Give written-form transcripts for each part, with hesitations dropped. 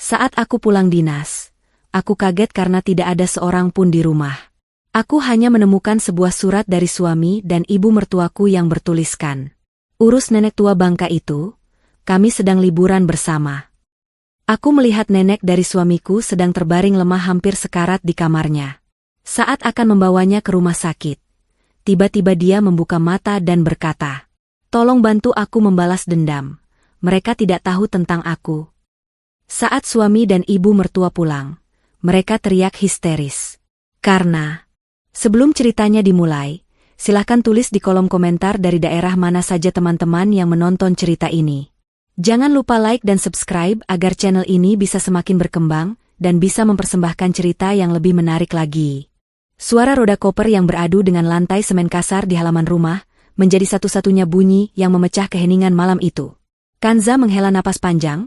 Saat aku pulang dinas, aku kaget karena tidak ada seorang pun di rumah. Aku hanya menemukan sebuah surat dari suami dan ibu mertuaku yang bertuliskan, "Urus nenek tua bangka itu, kami sedang liburan bersama." Aku melihat nenek dari suamiku sedang terbaring lemah hampir sekarat di kamarnya. Saat akan membawanya ke rumah sakit, tiba-tiba dia membuka mata dan berkata, "Tolong bantu aku membalas dendam. Mereka tidak tahu tentang aku." Saat suami dan ibu mertua pulang, mereka teriak histeris. Sebelum ceritanya dimulai, silahkan tulis di kolom komentar dari daerah mana saja teman-teman yang menonton cerita ini. Jangan lupa like dan subscribe agar channel ini bisa semakin berkembang dan bisa mempersembahkan cerita yang lebih menarik lagi. Suara roda koper yang beradu dengan lantai semen kasar di halaman rumah menjadi satu-satunya bunyi yang memecah keheningan malam itu. Kanza menghela napas panjang,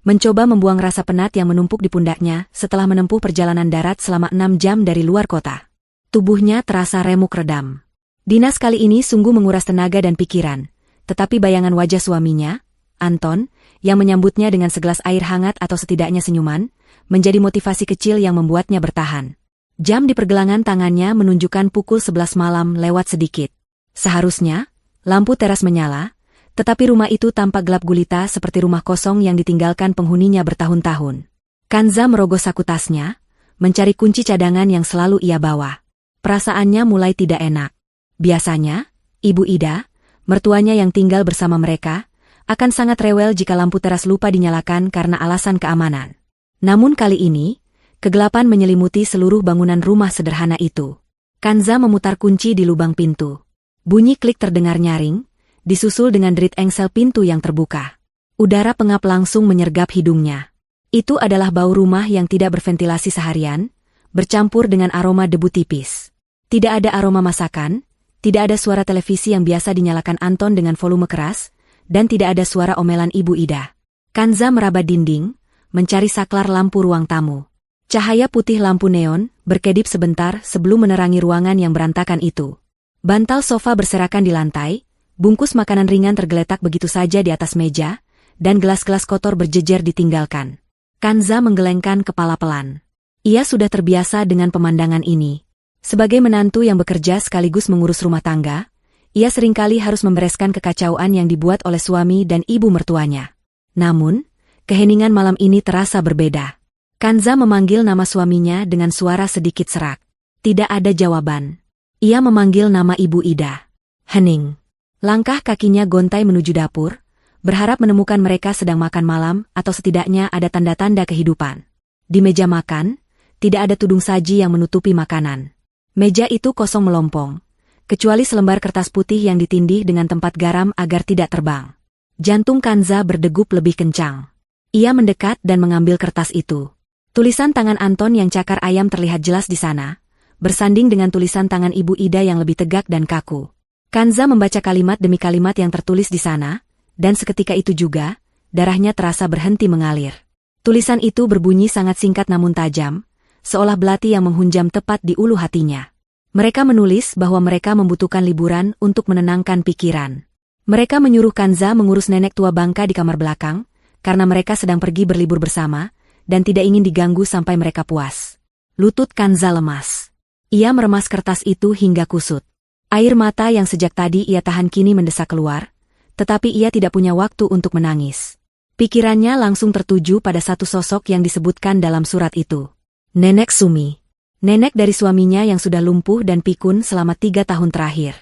mencoba membuang rasa penat yang menumpuk di pundaknya setelah menempuh perjalanan darat selama 6 jam dari luar kota. Tubuhnya terasa remuk redam. Dinas kali ini sungguh menguras tenaga dan pikiran, tetapi bayangan wajah suaminya, Anton, yang menyambutnya dengan segelas air hangat atau setidaknya senyuman, menjadi motivasi kecil yang membuatnya bertahan. Jam di pergelangan tangannya menunjukkan pukul 11 malam lewat sedikit. Seharusnya, lampu teras menyala, tetapi rumah itu tampak gelap gulita seperti rumah kosong yang ditinggalkan penghuninya bertahun-tahun. Kanza merogoh saku tasnya, mencari kunci cadangan yang selalu ia bawa. Perasaannya mulai tidak enak. Biasanya, Ibu Ida, mertuanya yang tinggal bersama mereka, akan sangat rewel jika lampu teras lupa dinyalakan karena alasan keamanan. Namun kali ini, kegelapan menyelimuti seluruh bangunan rumah sederhana itu. Kanza memutar kunci di lubang pintu. Bunyi klik terdengar nyaring, disusul dengan derit engsel pintu yang terbuka. Udara pengap langsung menyergap hidungnya. Itu adalah bau rumah yang tidak berventilasi seharian, bercampur dengan aroma debu tipis. Tidak ada aroma masakan, tidak ada suara televisi yang biasa dinyalakan Anton dengan volume keras, dan tidak ada suara omelan Ibu Ida. Kanza meraba dinding, mencari saklar lampu ruang tamu. Cahaya putih lampu neon berkedip sebentar sebelum menerangi ruangan yang berantakan itu. Bantal sofa berserakan di lantai, bungkus makanan ringan tergeletak begitu saja di atas meja, dan gelas-gelas kotor berjejer ditinggalkan. Kanza menggelengkan kepala pelan. Ia sudah terbiasa dengan pemandangan ini. Sebagai menantu yang bekerja sekaligus mengurus rumah tangga, ia seringkali harus membereskan kekacauan yang dibuat oleh suami dan ibu mertuanya. Namun, keheningan malam ini terasa berbeda. Kanza memanggil nama suaminya dengan suara sedikit serak. Tidak ada jawaban. Ia memanggil nama Ibu Ida. Hening. Langkah kakinya gontai menuju dapur, berharap menemukan mereka sedang makan malam atau setidaknya ada tanda-tanda kehidupan. Di meja makan, tidak ada tudung saji yang menutupi makanan. Meja itu kosong melompong, kecuali selembar kertas putih yang ditindih dengan tempat garam agar tidak terbang. Jantung Kanza berdegup lebih kencang. Ia mendekat dan mengambil kertas itu. Tulisan tangan Anton yang cakar ayam terlihat jelas di sana, bersanding dengan tulisan tangan Ibu Ida yang lebih tegak dan kaku. Kanza membaca kalimat demi kalimat yang tertulis di sana, dan seketika itu juga, darahnya terasa berhenti mengalir. Tulisan itu berbunyi sangat singkat namun tajam, seolah belati yang menghunjam tepat di ulu hatinya. Mereka menulis bahwa mereka membutuhkan liburan untuk menenangkan pikiran. Mereka menyuruh Kanza mengurus nenek tua bangka di kamar belakang, karena mereka sedang pergi berlibur bersama, dan tidak ingin diganggu sampai mereka puas. Lutut Kanza lemas. Ia meremas kertas itu hingga kusut. Air mata yang sejak tadi ia tahan kini mendesak keluar, tetapi ia tidak punya waktu untuk menangis. Pikirannya langsung tertuju pada satu sosok yang disebutkan dalam surat itu. Nenek Sumi. Nenek dari suaminya yang sudah lumpuh dan pikun selama 3 tahun terakhir.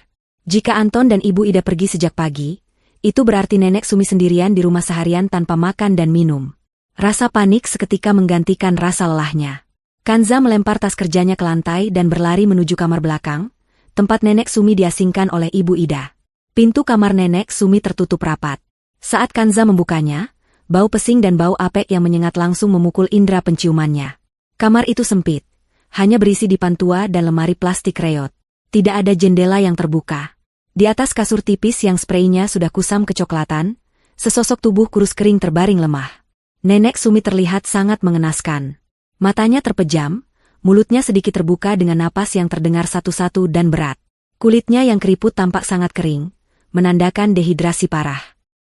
Jika Anton dan Ibu Ida pergi sejak pagi, itu berarti Nenek Sumi sendirian di rumah seharian tanpa makan dan minum. Rasa panik seketika menggantikan rasa lelahnya. Kanza melempar tas kerjanya ke lantai dan berlari menuju kamar belakang, tempat Nenek Sumi diasingkan oleh Ibu Ida. Pintu kamar Nenek Sumi tertutup rapat. Saat Kanza membukanya, bau pesing dan bau apek yang menyengat langsung memukul indera penciumannya. Kamar itu sempit. Hanya berisi dipan tua dan lemari plastik reot. Tidak ada jendela yang terbuka. Di atas kasur tipis yang spraynya sudah kusam kecoklatan, sesosok tubuh kurus kering terbaring lemah. Nenek Sumi terlihat sangat mengenaskan. Matanya terpejam, mulutnya sedikit terbuka dengan napas yang terdengar satu-satu dan berat. Kulitnya yang keriput tampak sangat kering, menandakan dehidrasi parah.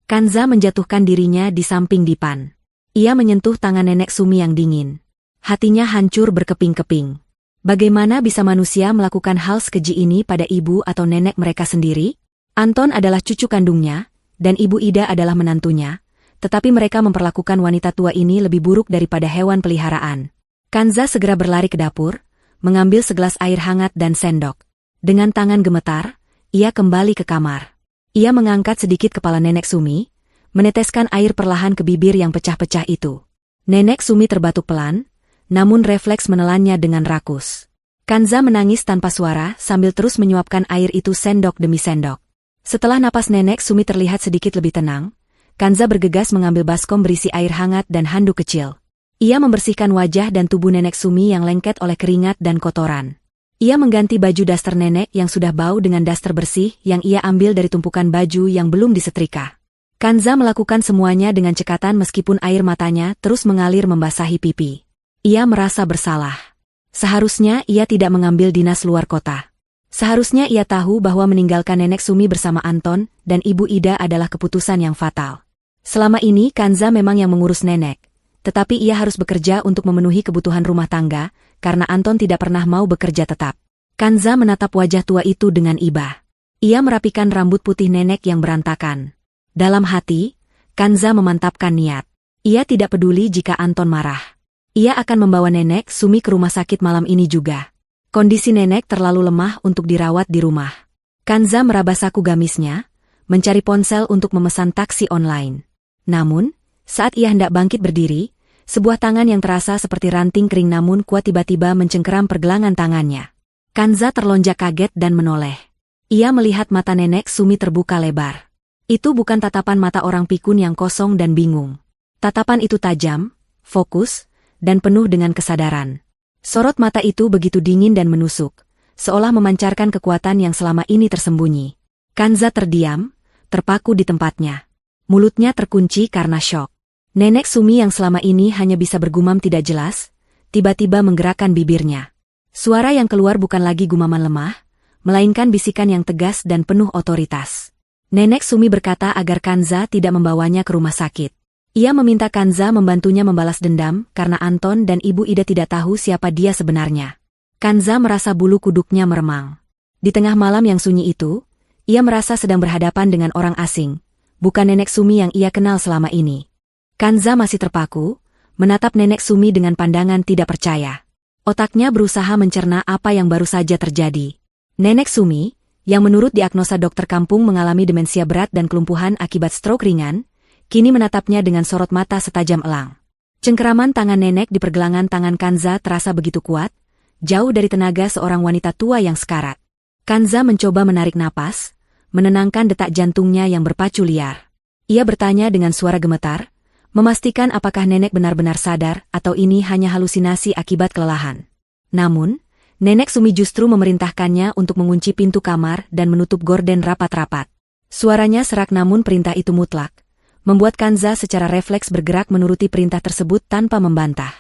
Kanza menjatuhkan dirinya di samping dipan. Ia menyentuh tangan Nenek Sumi yang dingin. Hatinya hancur berkeping-keping. Bagaimana bisa manusia melakukan hal sekeji ini pada ibu atau nenek mereka sendiri? Anton adalah cucu kandungnya, dan Ibu Ida adalah menantunya, tetapi mereka memperlakukan wanita tua ini lebih buruk daripada hewan peliharaan. Kanza segera berlari ke dapur, mengambil segelas air hangat dan sendok. Dengan tangan gemetar, ia kembali ke kamar. Ia mengangkat sedikit kepala Nenek Sumi, meneteskan air perlahan ke bibir yang pecah-pecah itu. Nenek Sumi terbatuk pelan, namun refleks menelannya dengan rakus. Kanza menangis tanpa suara sambil terus menyuapkan air itu sendok demi sendok. Setelah napas Nenek Sumi terlihat sedikit lebih tenang, Kanza bergegas mengambil baskom berisi air hangat dan handuk kecil. Ia membersihkan wajah dan tubuh Nenek Sumi yang lengket oleh keringat dan kotoran. Ia mengganti baju daster nenek yang sudah bau dengan daster bersih yang ia ambil dari tumpukan baju yang belum disetrika. Kanza melakukan semuanya dengan cekatan meskipun air matanya terus mengalir membasahi pipi. Ia merasa bersalah. Seharusnya ia tidak mengambil dinas luar kota. Seharusnya ia tahu bahwa meninggalkan Nenek Sumi bersama Anton dan Ibu Ida adalah keputusan yang fatal. Selama ini Kanza memang yang mengurus nenek, tetapi ia harus bekerja untuk memenuhi kebutuhan rumah tangga, karena Anton tidak pernah mau bekerja tetap. Kanza menatap wajah tua itu dengan iba. Ia merapikan rambut putih nenek yang berantakan. Dalam hati, Kanza memantapkan niat. Ia tidak peduli jika Anton marah. Ia akan membawa Nenek Sumi ke rumah sakit malam ini juga. Kondisi nenek terlalu lemah untuk dirawat di rumah. Kanza meraba saku gamisnya, mencari ponsel untuk memesan taksi online. Namun, saat ia hendak bangkit berdiri, sebuah tangan yang terasa seperti ranting kering namun kuat tiba-tiba mencengkeram pergelangan tangannya. Kanza terlonjak kaget dan menoleh. Ia melihat mata Nenek Sumi terbuka lebar. Itu bukan tatapan mata orang pikun yang kosong dan bingung. Tatapan itu tajam, fokus, dan penuh dengan kesadaran. Sorot mata itu begitu dingin dan menusuk, seolah memancarkan kekuatan yang selama ini tersembunyi. Kanza terdiam, terpaku di tempatnya. Mulutnya terkunci karena syok. Nenek Sumi yang selama ini hanya bisa bergumam tidak jelas, tiba-tiba menggerakkan bibirnya. Suara yang keluar bukan lagi gumaman lemah, melainkan bisikan yang tegas dan penuh otoritas. Nenek Sumi berkata agar Kanza tidak membawanya ke rumah sakit. Ia meminta Kanza membantunya membalas dendam karena Anton dan Ibu Ida tidak tahu siapa dia sebenarnya. Kanza merasa bulu kuduknya meremang. Di tengah malam yang sunyi itu, ia merasa sedang berhadapan dengan orang asing, bukan Nenek Sumi yang ia kenal selama ini. Kanza masih terpaku, menatap Nenek Sumi dengan pandangan tidak percaya. Otaknya berusaha mencerna apa yang baru saja terjadi. Nenek Sumi, yang menurut diagnosa dokter kampung mengalami demensia berat dan kelumpuhan akibat stroke ringan, kini menatapnya dengan sorot mata setajam elang. Cengkeraman tangan nenek di pergelangan tangan Kanza terasa begitu kuat, jauh dari tenaga seorang wanita tua yang sekarat. Kanza mencoba menarik napas, menenangkan detak jantungnya yang berpacu liar. Ia bertanya dengan suara gemetar, memastikan apakah nenek benar-benar sadar atau ini hanya halusinasi akibat kelelahan. Namun, Nenek Sumi justru memerintahkannya untuk mengunci pintu kamar dan menutup gorden rapat-rapat. Suaranya serak namun perintah itu mutlak, membuat Kanza secara refleks bergerak menuruti perintah tersebut tanpa membantah.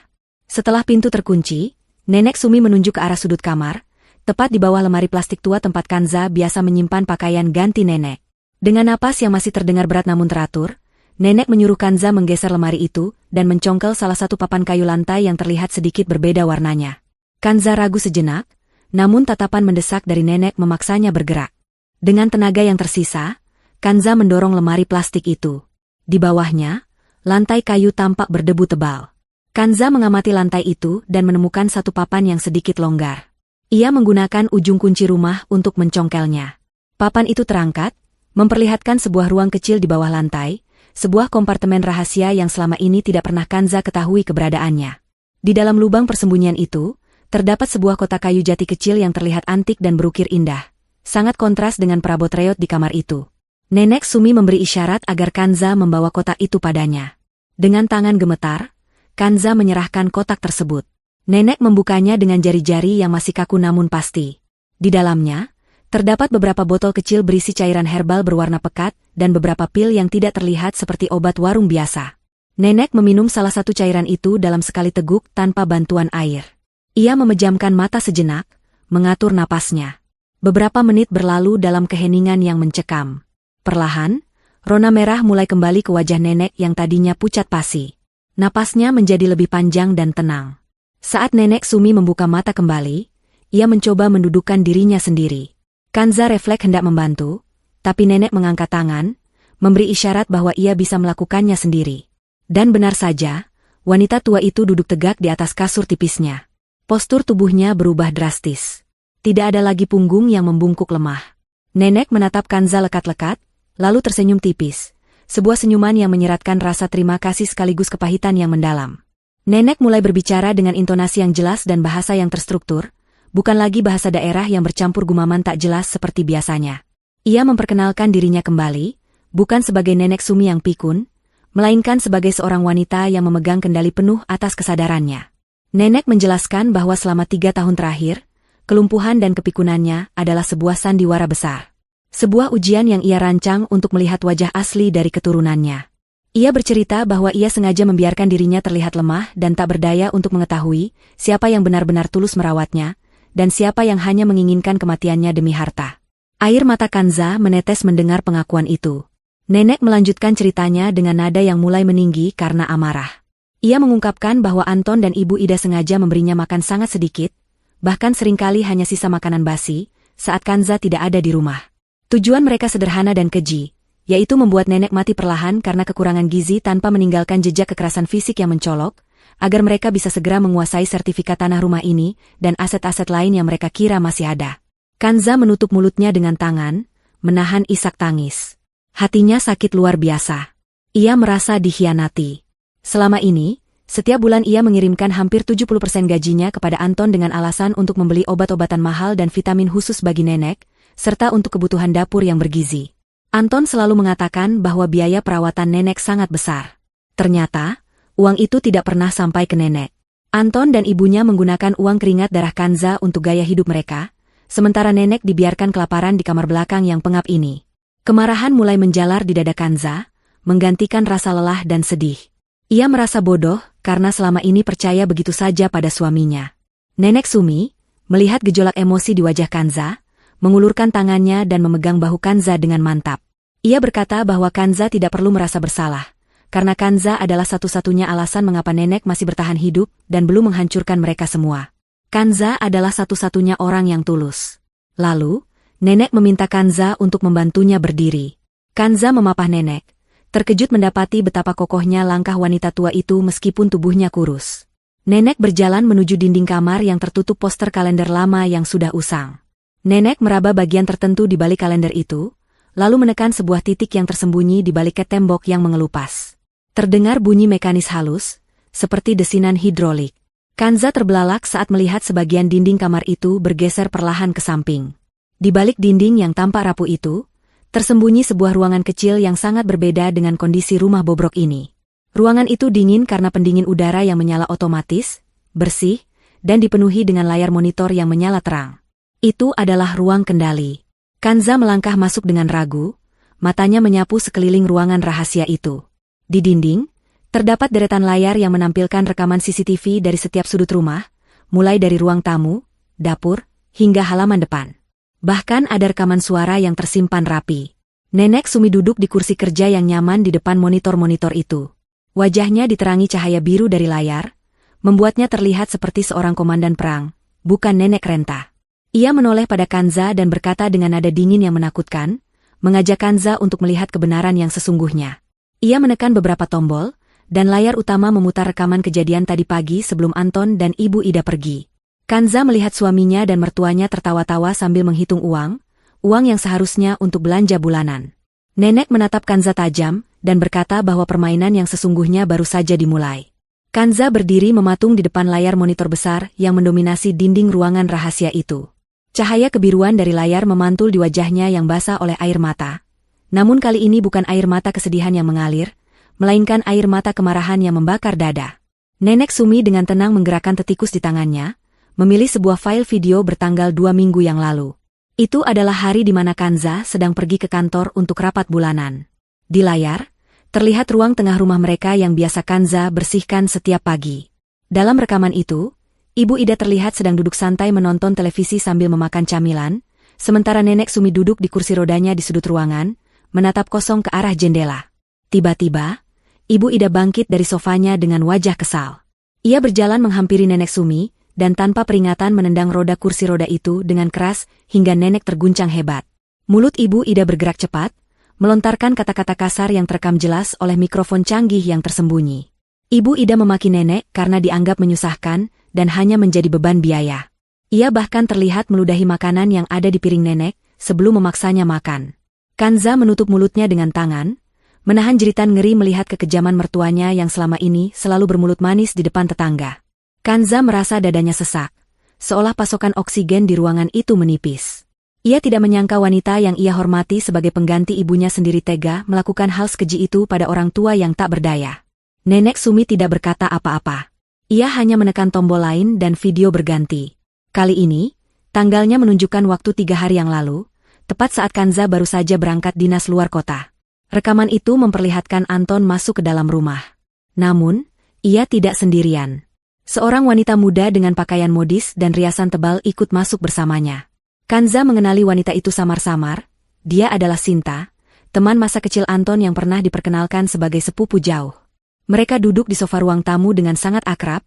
Setelah pintu terkunci, Nenek Sumi menunjuk ke arah sudut kamar, tepat di bawah lemari plastik tua tempat Kanza biasa menyimpan pakaian ganti nenek. Dengan napas yang masih terdengar berat namun teratur, Nenek menyuruh Kanza menggeser lemari itu dan mencongkel salah satu papan kayu lantai yang terlihat sedikit berbeda warnanya. Kanza ragu sejenak, namun tatapan mendesak dari nenek memaksanya bergerak. Dengan tenaga yang tersisa, Kanza mendorong lemari plastik itu. Di bawahnya, lantai kayu tampak berdebu tebal. Kanza mengamati lantai itu dan menemukan satu papan yang sedikit longgar. Ia menggunakan ujung kunci rumah untuk mencongkelnya. Papan itu terangkat, memperlihatkan sebuah ruang kecil di bawah lantai, sebuah kompartemen rahasia yang selama ini tidak pernah Kanza ketahui keberadaannya. Di dalam lubang persembunyian itu, terdapat sebuah kotak kayu jati kecil yang terlihat antik dan berukir indah, sangat kontras dengan perabot reot di kamar itu. Nenek Sumi memberi isyarat agar Kanza membawa kotak itu padanya. Dengan tangan gemetar, Kanza menyerahkan kotak tersebut. Nenek membukanya dengan jari-jari yang masih kaku namun pasti. Di dalamnya, terdapat beberapa botol kecil berisi cairan herbal berwarna pekat dan beberapa pil yang tidak terlihat seperti obat warung biasa. Nenek meminum salah satu cairan itu dalam sekali teguk tanpa bantuan air. Ia memejamkan mata sejenak, mengatur napasnya. Beberapa menit berlalu dalam keheningan yang mencekam. Perlahan, rona merah mulai kembali ke wajah nenek yang tadinya pucat pasi. Napasnya menjadi lebih panjang dan tenang. Saat Nenek Sumi membuka mata kembali, ia mencoba mendudukkan dirinya sendiri. Kanza refleks hendak membantu, tapi Nenek mengangkat tangan, memberi isyarat bahwa ia bisa melakukannya sendiri. Dan benar saja, wanita tua itu duduk tegak di atas kasur tipisnya. Postur tubuhnya berubah drastis. Tidak ada lagi punggung yang membungkuk lemah. Nenek menatap Kanza lekat-lekat, lalu tersenyum tipis. Sebuah senyuman yang menyeratkan rasa terima kasih sekaligus kepahitan yang mendalam. Nenek mulai berbicara dengan intonasi yang jelas dan bahasa yang terstruktur, bukan lagi bahasa daerah yang bercampur gumaman tak jelas seperti biasanya. Ia memperkenalkan dirinya kembali, bukan sebagai Nenek Sumi yang pikun, melainkan sebagai seorang wanita yang memegang kendali penuh atas kesadarannya. Nenek menjelaskan bahwa selama 3 tahun terakhir, kelumpuhan dan kepikunannya adalah sebuah sandiwara besar. Sebuah ujian yang ia rancang untuk melihat wajah asli dari keturunannya. Ia bercerita bahwa ia sengaja membiarkan dirinya terlihat lemah dan tak berdaya untuk mengetahui siapa yang benar-benar tulus merawatnya, dan siapa yang hanya menginginkan kematiannya demi harta. Air mata Kanza menetes mendengar pengakuan itu. Nenek melanjutkan ceritanya dengan nada yang mulai meninggi karena amarah. Ia mengungkapkan bahwa Anton dan Ibu Ida sengaja memberinya makan sangat sedikit, bahkan seringkali hanya sisa makanan basi, saat Kanza tidak ada di rumah. Tujuan mereka sederhana dan keji, yaitu membuat Nenek mati perlahan karena kekurangan gizi tanpa meninggalkan jejak kekerasan fisik yang mencolok, agar mereka bisa segera menguasai sertifikat tanah rumah ini dan aset-aset lain yang mereka kira masih ada. Kanza menutup mulutnya dengan tangan, menahan isak tangis. Hatinya sakit luar biasa. Ia merasa dikhianati. Selama ini, setiap bulan ia mengirimkan hampir 70% gajinya kepada Anton dengan alasan untuk membeli obat-obatan mahal dan vitamin khusus bagi Nenek, serta untuk kebutuhan dapur yang bergizi. Anton selalu mengatakan bahwa biaya perawatan Nenek sangat besar. Ternyata, uang itu tidak pernah sampai ke Nenek. Anton dan ibunya menggunakan uang keringat darah Kanza untuk gaya hidup mereka, sementara Nenek dibiarkan kelaparan di kamar belakang yang pengap ini. Kemarahan mulai menjalar di dada Kanza, menggantikan rasa lelah dan sedih. Ia merasa bodoh karena selama ini percaya begitu saja pada suaminya. Nenek Sumi, melihat gejolak emosi di wajah Kanza, mengulurkan tangannya dan memegang bahu Kanza dengan mantap. Ia berkata bahwa Kanza tidak perlu merasa bersalah, karena Kanza adalah satu-satunya alasan mengapa Nenek masih bertahan hidup dan belum menghancurkan mereka semua. Kanza adalah satu-satunya orang yang tulus. Lalu, Nenek meminta Kanza untuk membantunya berdiri. Kanza memapah Nenek, terkejut mendapati betapa kokohnya langkah wanita tua itu meskipun tubuhnya kurus. Nenek berjalan menuju dinding kamar yang tertutup poster kalender lama yang sudah usang. Nenek meraba bagian tertentu di balik kalender itu, lalu menekan sebuah titik yang tersembunyi di balik tembok yang mengelupas. Terdengar bunyi mekanis halus, seperti desinan hidrolik. Kanza terbelalak saat melihat sebagian dinding kamar itu bergeser perlahan ke samping. Di balik dinding yang tampak rapuh itu, tersembunyi sebuah ruangan kecil yang sangat berbeda dengan kondisi rumah bobrok ini. Ruangan itu dingin karena pendingin udara yang menyala otomatis, bersih, dan dipenuhi dengan layar monitor yang menyala terang. Itu adalah ruang kendali. Kanza melangkah masuk dengan ragu, matanya menyapu sekeliling ruangan rahasia itu. Di dinding, terdapat deretan layar yang menampilkan rekaman CCTV dari setiap sudut rumah, mulai dari ruang tamu, dapur, hingga halaman depan. Bahkan ada rekaman suara yang tersimpan rapi. Nenek Sumi duduk di kursi kerja yang nyaman di depan monitor-monitor itu. Wajahnya diterangi cahaya biru dari layar, membuatnya terlihat seperti seorang komandan perang, bukan Nenek Renta. Ia menoleh pada Kanza dan berkata dengan nada dingin yang menakutkan, mengajak Kanza untuk melihat kebenaran yang sesungguhnya. Ia menekan beberapa tombol, dan layar utama memutar rekaman kejadian tadi pagi sebelum Anton dan Ibu Ida pergi. Kanza melihat suaminya dan mertuanya tertawa-tawa sambil menghitung uang yang seharusnya untuk belanja bulanan. Nenek menatap Kanza tajam, dan berkata bahwa permainan yang sesungguhnya baru saja dimulai. Kanza berdiri mematung di depan layar monitor besar yang mendominasi dinding ruangan rahasia itu. Cahaya kebiruan dari layar memantul di wajahnya yang basah oleh air mata. Namun kali ini bukan air mata kesedihan yang mengalir, melainkan air mata kemarahan yang membakar dada. Nenek Sumi dengan tenang menggerakkan tetikus di tangannya, memilih sebuah file video bertanggal 2 minggu yang lalu. Itu adalah hari di mana Kanza sedang pergi ke kantor untuk rapat bulanan. Di layar, terlihat ruang tengah rumah mereka yang biasa Kanza bersihkan setiap pagi. Dalam rekaman itu, Ibu Ida terlihat sedang duduk santai menonton televisi sambil memakan camilan, sementara Nenek Sumi duduk di kursi rodanya di sudut ruangan, menatap kosong ke arah jendela. Tiba-tiba, Ibu Ida bangkit dari sofanya dengan wajah kesal. Ia berjalan menghampiri Nenek Sumi, dan tanpa peringatan menendang roda kursi roda itu dengan keras hingga nenek terguncang hebat. Mulut Ibu Ida bergerak cepat, melontarkan kata-kata kasar yang terekam jelas oleh mikrofon canggih yang tersembunyi. Ibu Ida memaki nenek karena dianggap menyusahkan dan hanya menjadi beban biaya. Ia bahkan terlihat meludahi makanan yang ada di piring nenek sebelum memaksanya makan. Kanza menutup mulutnya dengan tangan, menahan jeritan ngeri melihat kekejaman mertuanya yang selama ini selalu bermulut manis di depan tetangga. Kanza merasa dadanya sesak, seolah pasokan oksigen di ruangan itu menipis. Ia tidak menyangka wanita yang ia hormati sebagai pengganti ibunya sendiri tega melakukan hal sekeji itu pada orang tua yang tak berdaya. Nenek Sumi tidak berkata apa-apa. Ia hanya menekan tombol lain dan video berganti. Kali ini, tanggalnya menunjukkan waktu 3 hari yang lalu, tepat saat Kanza baru saja berangkat dinas luar kota. Rekaman itu memperlihatkan Anton masuk ke dalam rumah. Namun, ia tidak sendirian. Seorang wanita muda dengan pakaian modis dan riasan tebal ikut masuk bersamanya. Kanza mengenali wanita itu samar-samar. Dia adalah Sinta, teman masa kecil Anton yang pernah diperkenalkan sebagai sepupu jauh. Mereka duduk di sofa ruang tamu dengan sangat akrab,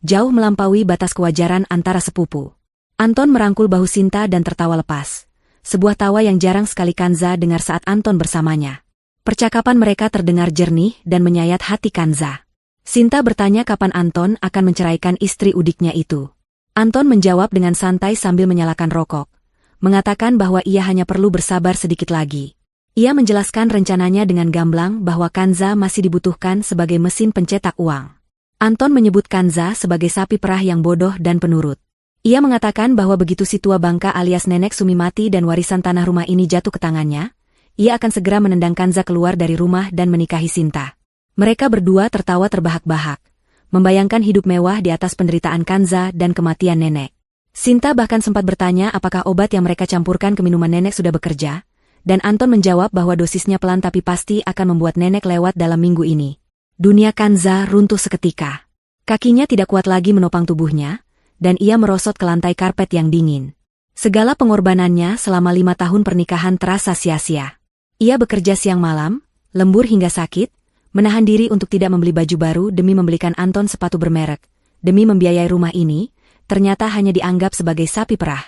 jauh melampaui batas kewajaran antara sepupu. Anton merangkul bahu Sinta dan tertawa lepas. Sebuah tawa yang jarang sekali Kanza dengar saat Anton bersamanya. Percakapan mereka terdengar jernih dan menyayat hati Kanza. Sinta bertanya kapan Anton akan menceraikan istri udiknya itu. Anton menjawab dengan santai sambil menyalakan rokok, mengatakan bahwa ia hanya perlu bersabar sedikit lagi. Ia menjelaskan rencananya dengan gamblang bahwa Kanza masih dibutuhkan sebagai mesin pencetak uang. Anton menyebut Kanza sebagai sapi perah yang bodoh dan penurut. Ia mengatakan bahwa begitu si tua bangka alias Nenek Sumi mati dan warisan tanah rumah ini jatuh ke tangannya, ia akan segera menendang Kanza keluar dari rumah dan menikahi Sinta. Mereka berdua tertawa terbahak-bahak, membayangkan hidup mewah di atas penderitaan Kanza dan kematian nenek. Sinta bahkan sempat bertanya apakah obat yang mereka campurkan ke minuman nenek sudah bekerja, dan Anton menjawab bahwa dosisnya pelan tapi pasti akan membuat nenek lewat dalam minggu ini. Dunia Kanza runtuh seketika. Kakinya tidak kuat lagi menopang tubuhnya, dan ia merosot ke lantai karpet yang dingin. Segala pengorbanannya selama 5 tahun pernikahan terasa sia-sia. Ia bekerja siang malam, lembur hingga sakit, menahan diri untuk tidak membeli baju baru demi membelikan Anton sepatu bermerek. Demi membiayai rumah ini, ternyata hanya dianggap sebagai sapi perah.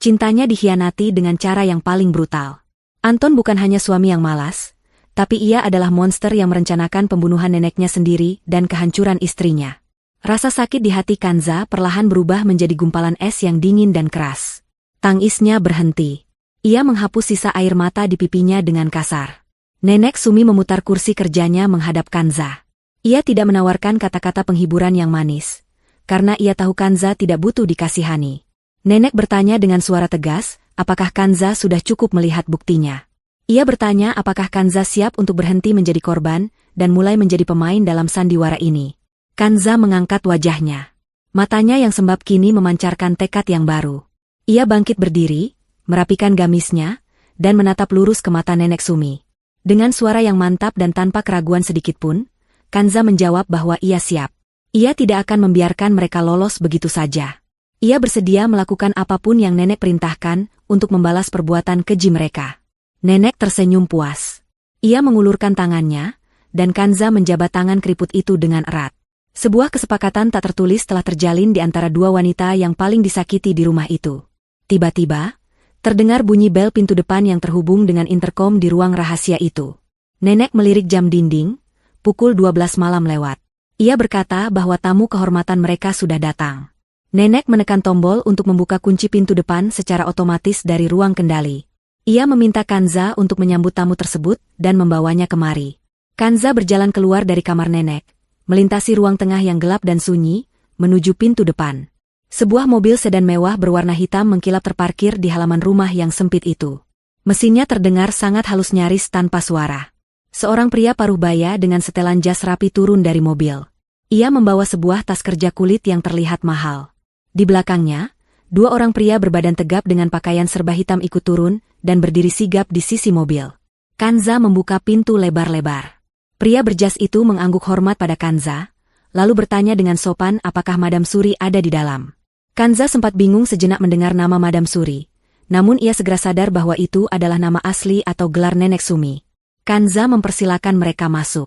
Cintanya dikhianati dengan cara yang paling brutal. Anton bukan hanya suami yang malas, tapi ia adalah monster yang merencanakan pembunuhan neneknya sendiri dan kehancuran istrinya. Rasa sakit di hati Kanza perlahan berubah menjadi gumpalan es yang dingin dan keras. Tangisnya berhenti. Ia menghapus sisa air mata di pipinya dengan kasar. Nenek Sumi memutar kursi kerjanya menghadap Kanza. Ia tidak menawarkan kata-kata penghiburan yang manis, karena ia tahu Kanza tidak butuh dikasihani. Nenek bertanya dengan suara tegas, apakah Kanza sudah cukup melihat buktinya. Ia bertanya apakah Kanza siap untuk berhenti menjadi korban dan mulai menjadi pemain dalam sandiwara ini. Kanza mengangkat wajahnya. Matanya yang sembab kini memancarkan tekad yang baru. Ia bangkit berdiri, merapikan gamisnya, dan menatap lurus ke mata Nenek Sumi. Dengan suara yang mantap dan tanpa keraguan sedikitpun, Kanza menjawab bahwa ia siap. Ia tidak akan membiarkan mereka lolos begitu saja. Ia bersedia melakukan apapun yang nenek perintahkan untuk membalas perbuatan keji mereka. Nenek tersenyum puas. Ia mengulurkan tangannya, dan Kanza menjabat tangan keriput itu dengan erat. Sebuah kesepakatan tak tertulis telah terjalin di antara dua wanita yang paling disakiti di rumah itu. Tiba-tiba, terdengar bunyi bel pintu depan yang terhubung dengan interkom di ruang rahasia itu. Nenek melirik jam dinding, pukul 12 malam lewat. Ia berkata bahwa tamu kehormatan mereka sudah datang. Nenek menekan tombol untuk membuka kunci pintu depan secara otomatis dari ruang kendali. Ia meminta Kanza untuk menyambut tamu tersebut dan membawanya kemari. Kanza berjalan keluar dari kamar nenek, melintasi ruang tengah yang gelap dan sunyi, menuju pintu depan. Sebuah mobil sedan mewah berwarna hitam mengkilap terparkir di halaman rumah yang sempit itu. Mesinnya terdengar sangat halus nyaris tanpa suara. Seorang pria paruh baya dengan setelan jas rapi turun dari mobil. Ia membawa sebuah tas kerja kulit yang terlihat mahal. Di belakangnya, dua orang pria berbadan tegap dengan pakaian serba hitam ikut turun dan berdiri sigap di sisi mobil. Kanza membuka pintu lebar-lebar. Pria berjas itu mengangguk hormat pada Kanza, lalu bertanya dengan sopan apakah Madam Suri ada di dalam. Kanza sempat bingung sejenak mendengar nama Madam Suri, namun ia segera sadar bahwa itu adalah nama asli atau gelar Nenek Sumi. Kanza mempersilakan mereka masuk.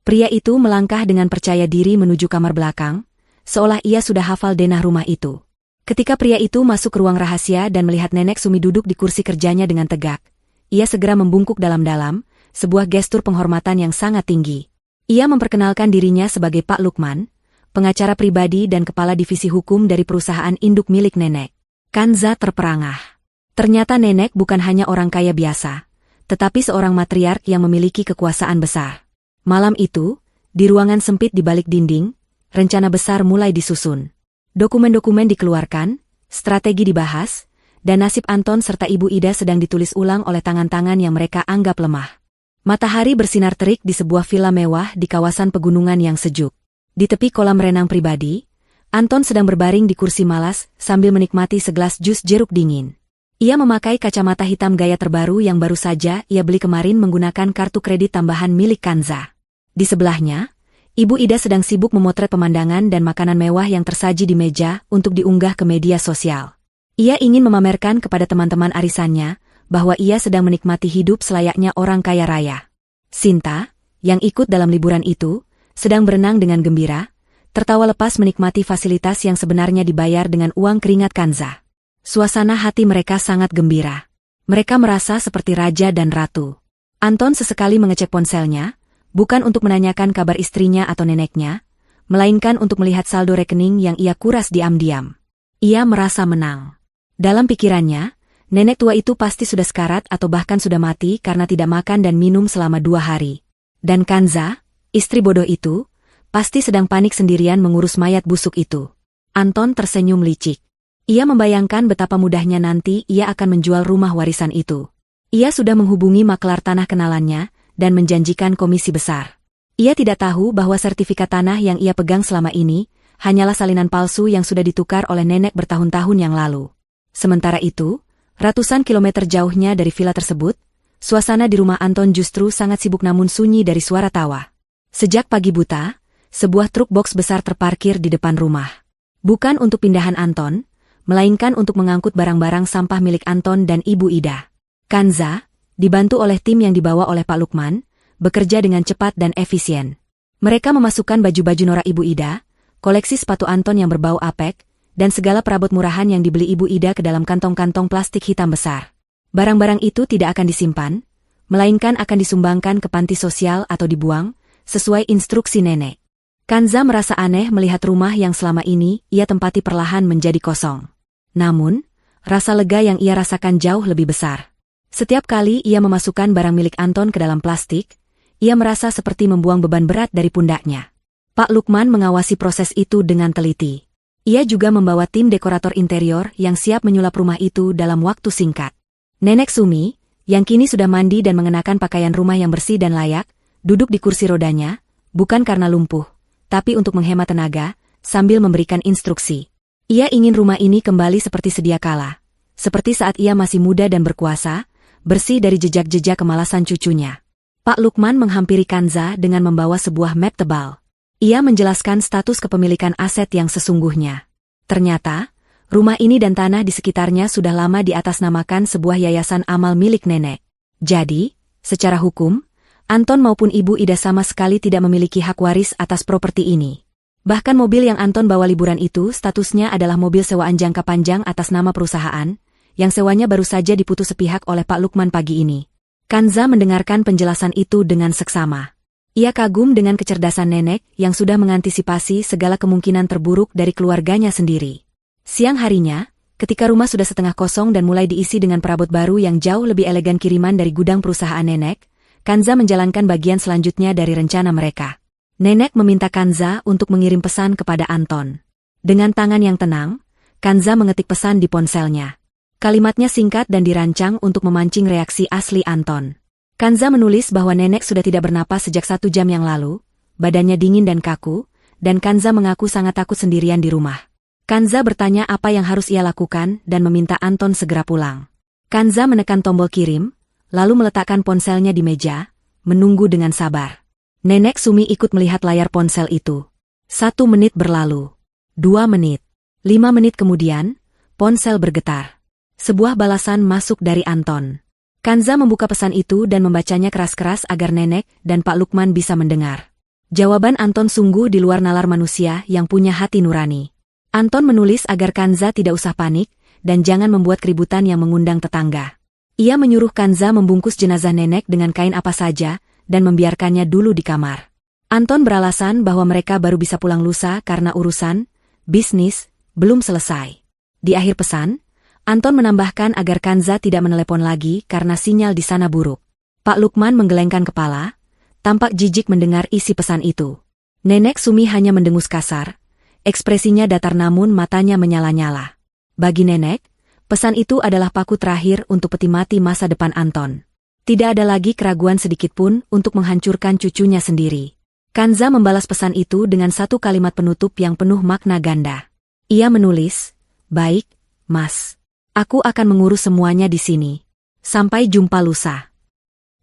Pria itu melangkah dengan percaya diri menuju kamar belakang, seolah ia sudah hafal denah rumah itu. Ketika pria itu masuk ke ruang rahasia dan melihat Nenek Sumi duduk di kursi kerjanya dengan tegak, ia segera membungkuk dalam-dalam, sebuah gestur penghormatan yang sangat tinggi. Ia memperkenalkan dirinya sebagai Pak Lukman, pengacara pribadi dan kepala divisi hukum dari perusahaan induk milik Nenek. Kanza terperangah. Ternyata Nenek bukan hanya orang kaya biasa, tetapi seorang matriark yang memiliki kekuasaan besar. Malam itu, di ruangan sempit di balik dinding, rencana besar mulai disusun. Dokumen-dokumen dikeluarkan, strategi dibahas, dan nasib Anton serta Ibu Ida sedang ditulis ulang oleh tangan-tangan yang mereka anggap lemah. Matahari bersinar terik di sebuah villa mewah di kawasan pegunungan yang sejuk. Di tepi kolam renang pribadi, Anton sedang berbaring di kursi malas sambil menikmati segelas jus jeruk dingin. Ia memakai kacamata hitam gaya terbaru yang baru saja ia beli kemarin menggunakan kartu kredit tambahan milik Kanza. Di sebelahnya, Ibu Ida sedang sibuk memotret pemandangan dan makanan mewah yang tersaji di meja untuk diunggah ke media sosial. Ia ingin memamerkan kepada teman-teman arisannya bahwa ia sedang menikmati hidup selayaknya orang kaya raya. Sinta, yang ikut dalam liburan itu, sedang berenang dengan gembira, tertawa lepas menikmati fasilitas yang sebenarnya dibayar dengan uang keringat Kanza. Suasana hati mereka sangat gembira. Mereka merasa seperti raja dan ratu. Anton sesekali mengecek ponselnya, bukan untuk menanyakan kabar istrinya atau neneknya, melainkan untuk melihat saldo rekening yang ia kuras diam-diam. Ia merasa menang. Dalam pikirannya, nenek tua itu pasti sudah sekarat atau bahkan sudah mati karena tidak makan dan minum selama 2 hari. Dan Kanza, istri bodoh itu, pasti sedang panik sendirian mengurus mayat busuk itu. Anton tersenyum licik. Ia membayangkan betapa mudahnya nanti ia akan menjual rumah warisan itu. Ia sudah menghubungi maklar tanah kenalannya, dan menjanjikan komisi besar. Ia tidak tahu bahwa sertifikat tanah yang ia pegang selama ini hanyalah salinan palsu yang sudah ditukar oleh nenek bertahun-tahun yang lalu. Sementara itu, ratusan kilometer jauhnya dari villa tersebut, suasana di rumah Anton justru sangat sibuk namun sunyi dari suara tawa. Sejak pagi buta, sebuah truk box besar terparkir di depan rumah. Bukan untuk pindahan Anton, melainkan untuk mengangkut barang-barang sampah milik Anton dan Ibu Ida. Kanza, dibantu oleh tim yang dibawa oleh Pak Lukman, bekerja dengan cepat dan efisien. Mereka memasukkan baju-baju norak Ibu Ida, koleksi sepatu Anton yang berbau apek, dan segala perabot murahan yang dibeli Ibu Ida ke dalam kantong-kantong plastik hitam besar. Barang-barang itu tidak akan disimpan, melainkan akan disumbangkan ke panti sosial atau dibuang, sesuai instruksi nenek. Kanza merasa aneh melihat rumah yang selama ini ia tempati perlahan menjadi kosong. Namun, rasa lega yang ia rasakan jauh lebih besar. Setiap kali ia memasukkan barang milik Anton ke dalam plastik, ia merasa seperti membuang beban berat dari pundaknya. Pak Lukman mengawasi proses itu dengan teliti. Ia juga membawa tim dekorator interior yang siap menyulap rumah itu dalam waktu singkat. Nenek Sumi, yang kini sudah mandi dan mengenakan pakaian rumah yang bersih dan layak, duduk di kursi rodanya, bukan karena lumpuh, tapi untuk menghemat tenaga, sambil memberikan instruksi. Ia ingin rumah ini kembali seperti sedia kala, seperti saat ia masih muda dan berkuasa, bersih dari jejak-jejak kemalasan cucunya. Pak Lukman menghampiri Kanza dengan membawa sebuah map tebal. Ia menjelaskan status kepemilikan aset yang sesungguhnya. Ternyata, rumah ini dan tanah di sekitarnya sudah lama diatasnamakan sebuah yayasan amal milik nenek. Jadi, secara hukum, Anton maupun Ibu Ida sama sekali tidak memiliki hak waris atas properti ini. Bahkan mobil yang Anton bawa liburan itu statusnya adalah mobil sewaan jangka panjang atas nama perusahaan, yang sewanya baru saja diputus sepihak oleh Pak Lukman pagi ini. Kanza mendengarkan penjelasan itu dengan seksama. Ia kagum dengan kecerdasan nenek yang sudah mengantisipasi segala kemungkinan terburuk dari keluarganya sendiri. Siang harinya, ketika rumah sudah setengah kosong dan mulai diisi dengan perabot baru yang jauh lebih elegan kiriman dari gudang perusahaan nenek, Kanza menjalankan bagian selanjutnya dari rencana mereka. Nenek meminta Kanza untuk mengirim pesan kepada Anton. Dengan tangan yang tenang, Kanza mengetik pesan di ponselnya. Kalimatnya singkat dan dirancang untuk memancing reaksi asli Anton. Kanza menulis bahwa nenek sudah tidak bernapas sejak 1 jam yang lalu, badannya dingin dan kaku, dan Kanza mengaku sangat takut sendirian di rumah. Kanza bertanya apa yang harus ia lakukan dan meminta Anton segera pulang. Kanza menekan tombol kirim, lalu meletakkan ponselnya di meja, menunggu dengan sabar. Nenek Sumi ikut melihat layar ponsel itu. 1 menit berlalu. 2 menit. 5 menit kemudian, ponsel bergetar. Sebuah balasan masuk dari Anton. Kanza membuka pesan itu dan membacanya keras-keras agar nenek dan Pak Lukman bisa mendengar. Jawaban Anton sungguh di luar nalar manusia yang punya hati nurani. Anton menulis agar Kanza tidak usah panik, dan jangan membuat keributan yang mengundang tetangga. Ia menyuruh Kanza membungkus jenazah nenek dengan kain apa saja, dan membiarkannya dulu di kamar. Anton beralasan bahwa mereka baru bisa pulang lusa karena urusan bisnis belum selesai. Di akhir pesan, Anton menambahkan agar Kanza tidak menelepon lagi karena sinyal di sana buruk. Pak Lukman menggelengkan kepala, tampak jijik mendengar isi pesan itu. Nenek Sumi hanya mendengus kasar, ekspresinya datar namun matanya menyala-nyala. Bagi nenek, pesan itu adalah paku terakhir untuk peti mati masa depan Anton. Tidak ada lagi keraguan sedikitpun untuk menghancurkan cucunya sendiri. Kanza membalas pesan itu dengan satu kalimat penutup yang penuh makna ganda. Ia menulis, "Baik, Mas. Aku akan mengurus semuanya di sini. Sampai jumpa lusa."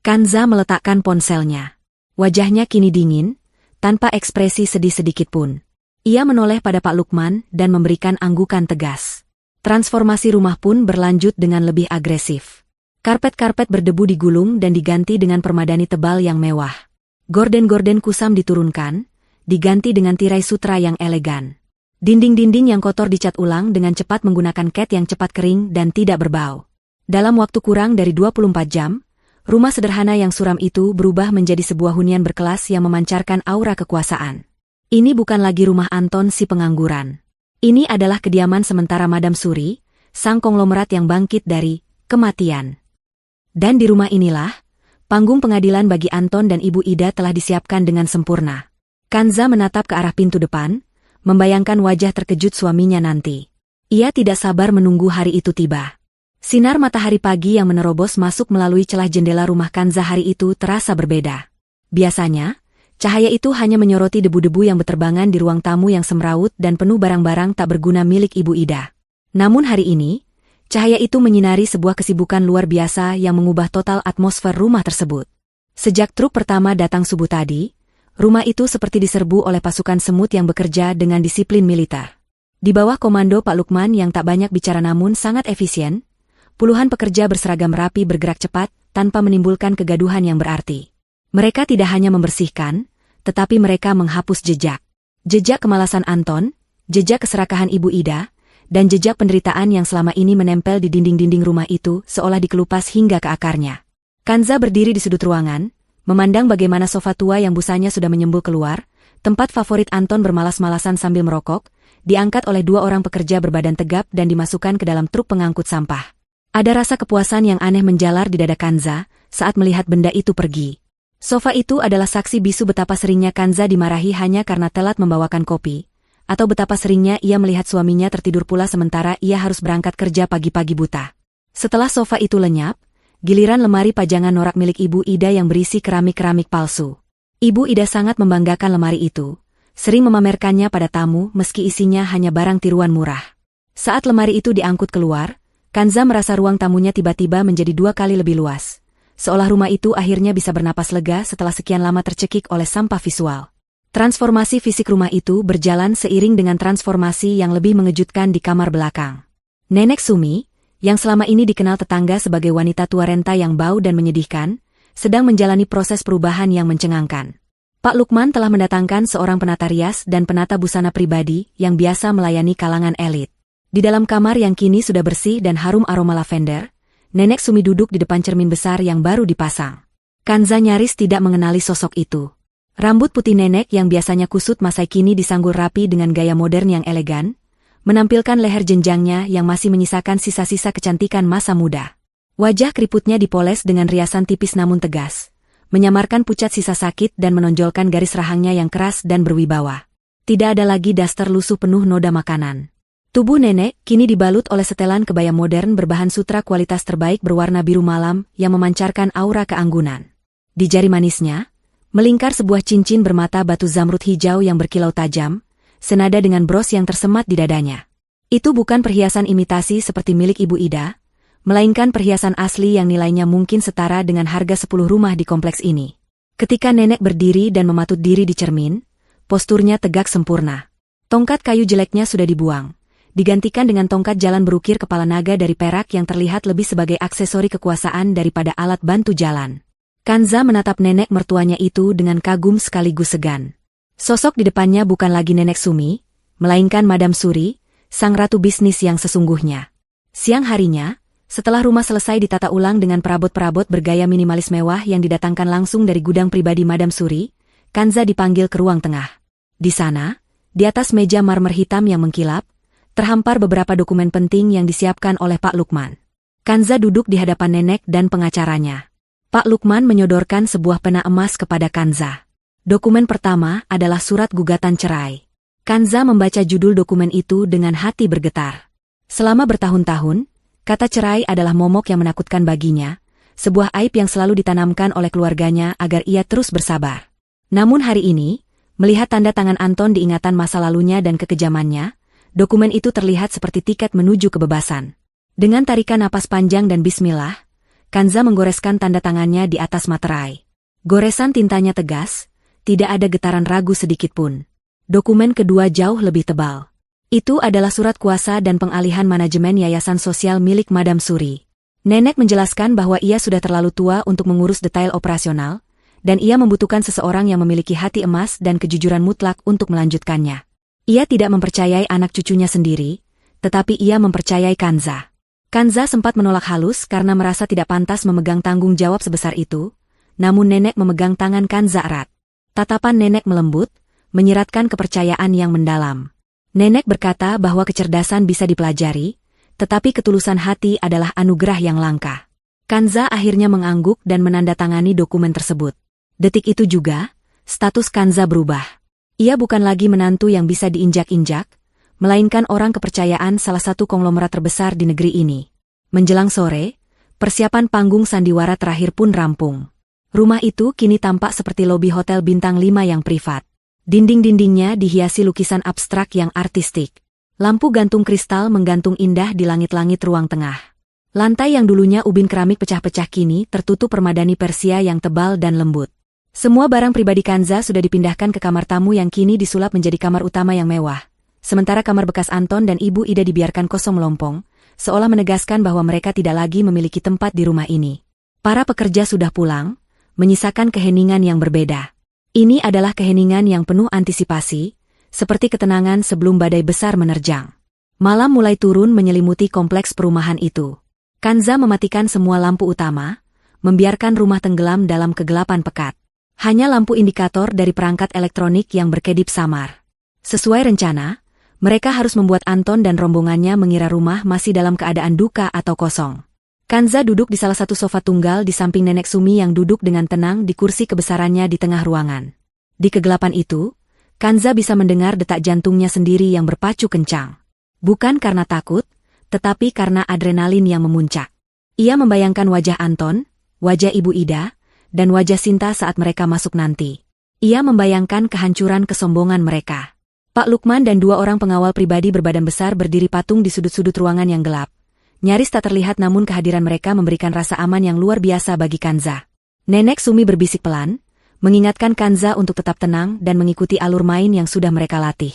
Kanza meletakkan ponselnya. Wajahnya kini dingin, tanpa ekspresi sedih sedikitpun. Ia menoleh pada Pak Lukman dan memberikan anggukan tegas. Transformasi rumah pun berlanjut dengan lebih agresif. Karpet-karpet berdebu digulung dan diganti dengan permadani tebal yang mewah. Gorden-gorden kusam diturunkan, diganti dengan tirai sutra yang elegan. Dinding-dinding yang kotor dicat ulang dengan cepat menggunakan cat yang cepat kering dan tidak berbau. Dalam waktu kurang dari 24 jam, rumah sederhana yang suram itu berubah menjadi sebuah hunian berkelas yang memancarkan aura kekuasaan. Ini bukan lagi rumah Anton si pengangguran. Ini adalah kediaman sementara Madam Suri, sang konglomerat yang bangkit dari kematian. Dan di rumah inilah, panggung pengadilan bagi Anton dan Ibu Ida telah disiapkan dengan sempurna. Kanza menatap ke arah pintu depan, membayangkan wajah terkejut suaminya nanti. Ia tidak sabar menunggu hari itu tiba. Sinar matahari pagi yang menerobos masuk melalui celah jendela rumah Kanza hari itu terasa berbeda. Biasanya, cahaya itu hanya menyoroti debu-debu yang berterbangan di ruang tamu yang semrawut dan penuh barang-barang tak berguna milik Ibu Ida. Namun hari ini, cahaya itu menyinari sebuah kesibukan luar biasa yang mengubah total atmosfer rumah tersebut. Sejak truk pertama datang subuh tadi, rumah itu seperti diserbu oleh pasukan semut yang bekerja dengan disiplin militer. Di bawah komando Pak Lukman yang tak banyak bicara namun sangat efisien, puluhan pekerja berseragam rapi bergerak cepat tanpa menimbulkan kegaduhan yang berarti. Mereka tidak hanya membersihkan, tetapi mereka menghapus jejak. Jejak kemalasan Anton, jejak keserakahan Ibu Ida, dan jejak penderitaan yang selama ini menempel di dinding-dinding rumah itu seolah dikelupas hingga ke akarnya. Kanza berdiri di sudut ruangan, memandang bagaimana sofa tua yang busanya sudah menyembul keluar, tempat favorit Anton bermalas-malasan sambil merokok, diangkat oleh dua orang pekerja berbadan tegap dan dimasukkan ke dalam truk pengangkut sampah. Ada rasa kepuasan yang aneh menjalar di dada Kanza saat melihat benda itu pergi. Sofa itu adalah saksi bisu betapa seringnya Kanza dimarahi hanya karena telat membawakan kopi, atau betapa seringnya ia melihat suaminya tertidur pula sementara ia harus berangkat kerja pagi-pagi buta. Setelah sofa itu lenyap, giliran lemari pajangan norak milik Ibu Ida yang berisi keramik-keramik palsu. Ibu Ida sangat membanggakan lemari itu, sering memamerkannya pada tamu meski isinya hanya barang tiruan murah. Saat lemari itu diangkut keluar, Kanza merasa ruang tamunya tiba-tiba menjadi 2 kali lebih luas. Seolah rumah itu akhirnya bisa bernapas lega setelah sekian lama tercekik oleh sampah visual. Transformasi fisik rumah itu berjalan seiring dengan transformasi yang lebih mengejutkan di kamar belakang. Nenek Sumi, yang selama ini dikenal tetangga sebagai wanita tua renta yang bau dan menyedihkan, sedang menjalani proses perubahan yang mencengangkan. Pak Lukman telah mendatangkan seorang penata rias dan penata busana pribadi yang biasa melayani kalangan elit. Di dalam kamar yang kini sudah bersih dan harum aroma lavender, Nenek Sumi duduk di depan cermin besar yang baru dipasang. Kanza nyaris tidak mengenali sosok itu. Rambut putih nenek yang biasanya kusut masai kini disanggul rapi dengan gaya modern yang elegan, menampilkan leher jenjangnya yang masih menyisakan sisa-sisa kecantikan masa muda. Wajah keriputnya dipoles dengan riasan tipis namun tegas, menyamarkan pucat sisa sakit dan menonjolkan garis rahangnya yang keras dan berwibawa. Tidak ada lagi daster lusuh penuh noda makanan. Tubuh nenek kini dibalut oleh setelan kebaya modern berbahan sutra kualitas terbaik berwarna biru malam yang memancarkan aura keanggunan. Di jari manisnya, melingkar sebuah cincin bermata batu zamrud hijau yang berkilau tajam, senada dengan bros yang tersemat di dadanya. Itu bukan perhiasan imitasi seperti milik Ibu Ida, melainkan perhiasan asli yang nilainya mungkin setara dengan harga 10 rumah di kompleks ini. Ketika nenek berdiri dan mematut diri di cermin, posturnya tegak sempurna. Tongkat kayu jeleknya sudah dibuang, digantikan dengan tongkat jalan berukir kepala naga dari perak yang terlihat lebih sebagai aksesori kekuasaan daripada alat bantu jalan. Kanza menatap nenek mertuanya itu dengan kagum sekaligus segan. Sosok di depannya bukan lagi Nenek Sumi, melainkan Madam Suri, sang ratu bisnis yang sesungguhnya. Siang harinya, setelah rumah selesai ditata ulang dengan perabot-perabot bergaya minimalis mewah yang didatangkan langsung dari gudang pribadi Madam Suri, Kanza dipanggil ke ruang tengah. Di sana, di atas meja marmer hitam yang mengkilap, terhampar beberapa dokumen penting yang disiapkan oleh Pak Lukman. Kanza duduk di hadapan nenek dan pengacaranya. Pak Lukman menyodorkan sebuah pena emas kepada Kanza. Dokumen pertama adalah surat gugatan cerai. Kanza membaca judul dokumen itu dengan hati bergetar. Selama bertahun-tahun, kata cerai adalah momok yang menakutkan baginya, sebuah aib yang selalu ditanamkan oleh keluarganya agar ia terus bersabar. Namun hari ini, melihat tanda tangan Anton di ingatan masa lalunya dan kekejamannya, dokumen itu terlihat seperti tiket menuju kebebasan. Dengan tarikan napas panjang dan bismillah, Kanza menggoreskan tanda tangannya di atas materai. Goresan tintanya tegas, tidak ada getaran ragu sedikitpun. Dokumen kedua jauh lebih tebal. Itu adalah surat kuasa dan pengalihan manajemen yayasan sosial milik Madam Suri. Nenek menjelaskan bahwa ia sudah terlalu tua untuk mengurus detail operasional, dan ia membutuhkan seseorang yang memiliki hati emas dan kejujuran mutlak untuk melanjutkannya. Ia tidak mempercayai anak cucunya sendiri, tetapi ia mempercayai Kanza. Kanza sempat menolak halus karena merasa tidak pantas memegang tanggung jawab sebesar itu, namun nenek memegang tangan Kanza erat. Tatapan nenek melembut, menyiratkan kepercayaan yang mendalam. Nenek berkata bahwa kecerdasan bisa dipelajari, tetapi ketulusan hati adalah anugerah yang langka. Kanza akhirnya mengangguk dan menandatangani dokumen tersebut. Detik itu juga, status Kanza berubah. Ia bukan lagi menantu yang bisa diinjak-injak, melainkan orang kepercayaan salah satu konglomerat terbesar di negeri ini. Menjelang sore, persiapan panggung sandiwara terakhir pun rampung. Rumah itu kini tampak seperti lobi hotel bintang 5 yang privat. Dinding-dindingnya dihiasi lukisan abstrak yang artistik. Lampu gantung kristal menggantung indah di langit-langit ruang tengah. Lantai yang dulunya ubin keramik pecah-pecah kini tertutup permadani Persia yang tebal dan lembut. Semua barang pribadi Kanza sudah dipindahkan ke kamar tamu yang kini disulap menjadi kamar utama yang mewah. Sementara kamar bekas Anton dan Ibu Ida dibiarkan kosong melompong, seolah menegaskan bahwa mereka tidak lagi memiliki tempat di rumah ini. Para pekerja sudah pulang, menyisakan keheningan yang berbeda. Ini adalah keheningan yang penuh antisipasi, seperti ketenangan sebelum badai besar menerjang. Malam mulai turun menyelimuti kompleks perumahan itu. Kanza mematikan semua lampu utama, membiarkan rumah tenggelam dalam kegelapan pekat. Hanya lampu indikator dari perangkat elektronik yang berkedip samar. Sesuai rencana, mereka harus membuat Anton dan rombongannya mengira rumah masih dalam keadaan duka atau kosong. Kanza duduk di salah satu sofa tunggal di samping Nenek Sumi yang duduk dengan tenang di kursi kebesarannya di tengah ruangan. Di kegelapan itu, Kanza bisa mendengar detak jantungnya sendiri yang berpacu kencang. Bukan karena takut, tetapi karena adrenalin yang memuncak. Ia membayangkan wajah Anton, wajah Ibu Ida, dan wajah Sinta saat mereka masuk nanti. Ia membayangkan kehancuran kesombongan mereka. Pak Lukman dan 2 orang pengawal pribadi berbadan besar berdiri patung di sudut-sudut ruangan yang gelap. Nyaris tak terlihat namun kehadiran mereka memberikan rasa aman yang luar biasa bagi Kanza. Nenek Sumi berbisik pelan, mengingatkan Kanza untuk tetap tenang dan mengikuti alur main yang sudah mereka latih.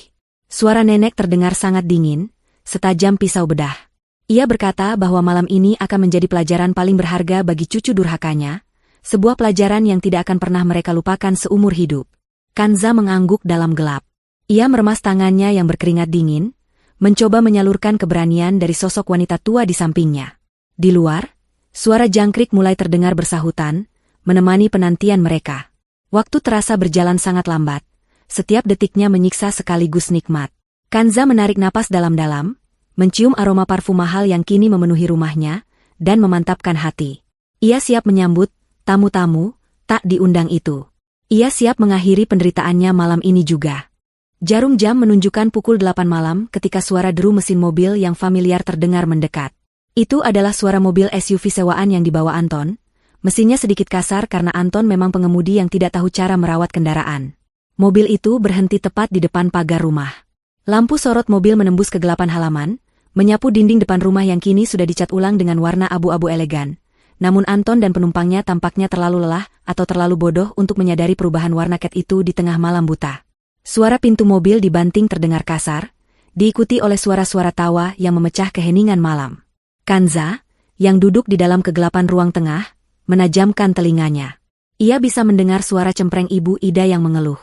Suara nenek terdengar sangat dingin, setajam pisau bedah. Ia berkata bahwa malam ini akan menjadi pelajaran paling berharga bagi cucu durhakanya, sebuah pelajaran yang tidak akan pernah mereka lupakan seumur hidup. Kanza mengangguk dalam gelap. Ia meremas tangannya yang berkeringat dingin, mencoba menyalurkan keberanian dari sosok wanita tua di sampingnya. Di luar, suara jangkrik mulai terdengar bersahutan, menemani penantian mereka. Waktu terasa berjalan sangat lambat, setiap detiknya menyiksa sekaligus nikmat. Kanza menarik napas dalam-dalam, mencium aroma parfum mahal yang kini memenuhi rumahnya, dan memantapkan hati. Ia siap menyambut tamu-tamu tak diundang itu. Ia siap mengakhiri penderitaannya malam ini juga. Jarum jam menunjukkan pukul 8 malam ketika suara deru mesin mobil yang familiar terdengar mendekat. Itu adalah suara mobil SUV sewaan yang dibawa Anton. Mesinnya sedikit kasar karena Anton memang pengemudi yang tidak tahu cara merawat kendaraan. Mobil itu berhenti tepat di depan pagar rumah. Lampu sorot mobil menembus kegelapan halaman, menyapu dinding depan rumah yang kini sudah dicat ulang dengan warna abu-abu elegan. Namun Anton dan penumpangnya tampaknya terlalu lelah atau terlalu bodoh untuk menyadari perubahan warna cat itu di tengah malam buta. Suara pintu mobil dibanting terdengar kasar, diikuti oleh suara-suara tawa yang memecah keheningan malam. Kanza, yang duduk di dalam kegelapan ruang tengah, menajamkan telinganya. Ia bisa mendengar suara cempreng Ibu Ida yang mengeluh.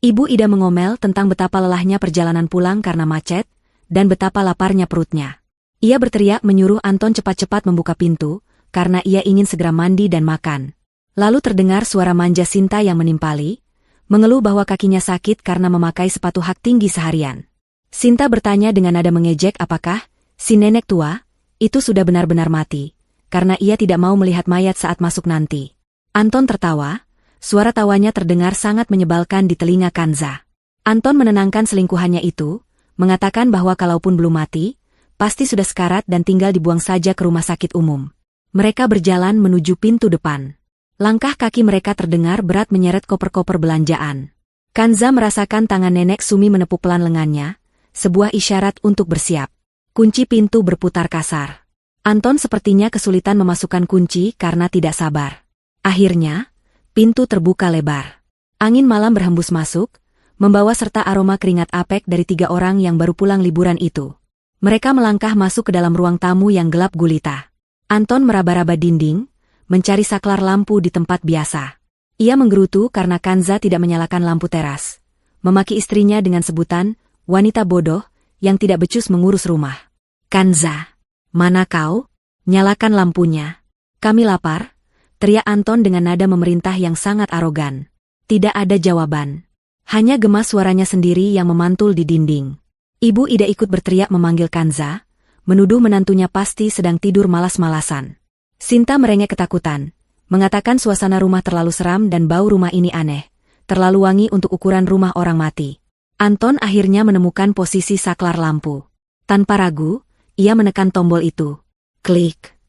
Ibu Ida mengomel tentang betapa lelahnya perjalanan pulang karena macet, dan betapa laparnya perutnya. Ia berteriak menyuruh Anton cepat-cepat membuka pintu, karena ia ingin segera mandi dan makan. Lalu terdengar suara manja Sinta yang menimpali, mengeluh bahwa kakinya sakit karena memakai sepatu hak tinggi seharian. Sinta bertanya dengan nada mengejek apakah si nenek tua itu sudah benar-benar mati, karena ia tidak mau melihat mayat saat masuk nanti. Anton tertawa, suara tawanya terdengar sangat menyebalkan di telinga Kanza. Anton menenangkan selingkuhannya itu, mengatakan bahwa kalaupun belum mati, pasti sudah sekarat dan tinggal dibuang saja ke rumah sakit umum. Mereka berjalan menuju pintu depan. Langkah kaki mereka terdengar berat menyeret koper-koper belanjaan. Kanza merasakan tangan nenek Sumi menepuk pelan lengannya, sebuah isyarat untuk bersiap. Kunci pintu berputar kasar. Anton sepertinya kesulitan memasukkan kunci karena tidak sabar. Akhirnya, pintu terbuka lebar. Angin malam berhembus masuk, membawa serta aroma keringat apek dari 3 orang yang baru pulang liburan itu. Mereka melangkah masuk ke dalam ruang tamu yang gelap gulita. Anton meraba-raba dinding, mencari saklar lampu di tempat biasa. Ia menggerutu karena Kanza tidak menyalakan lampu teras. Memaki istrinya dengan sebutan, wanita bodoh, yang tidak becus mengurus rumah. Kanza, mana kau? Nyalakan lampunya. Kami lapar, teriak Anton dengan nada memerintah yang sangat arogan. Tidak ada jawaban. Hanya gemas suaranya sendiri yang memantul di dinding. Ibu Ida ikut berteriak memanggil Kanza, menuduh menantunya pasti sedang tidur malas-malasan. Sinta merengek ketakutan, mengatakan suasana rumah terlalu seram dan bau rumah ini aneh, terlalu wangi untuk ukuran rumah orang mati. Anton akhirnya menemukan posisi saklar lampu. Tanpa ragu, ia menekan tombol itu. Klik.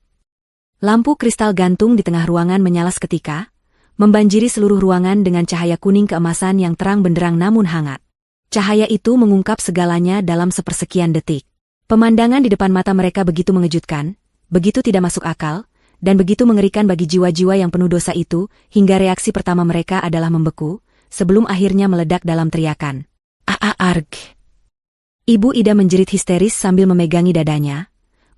Lampu kristal gantung di tengah ruangan menyala seketika, membanjiri seluruh ruangan dengan cahaya kuning keemasan yang terang benderang namun hangat. Cahaya itu mengungkap segalanya dalam sepersekian detik. Pemandangan di depan mata mereka begitu mengejutkan, begitu tidak masuk akal, dan begitu mengerikan bagi jiwa-jiwa yang penuh dosa itu, hingga reaksi pertama mereka adalah membeku, sebelum akhirnya meledak dalam teriakan. Arg. Ibu Ida menjerit histeris sambil memegangi dadanya.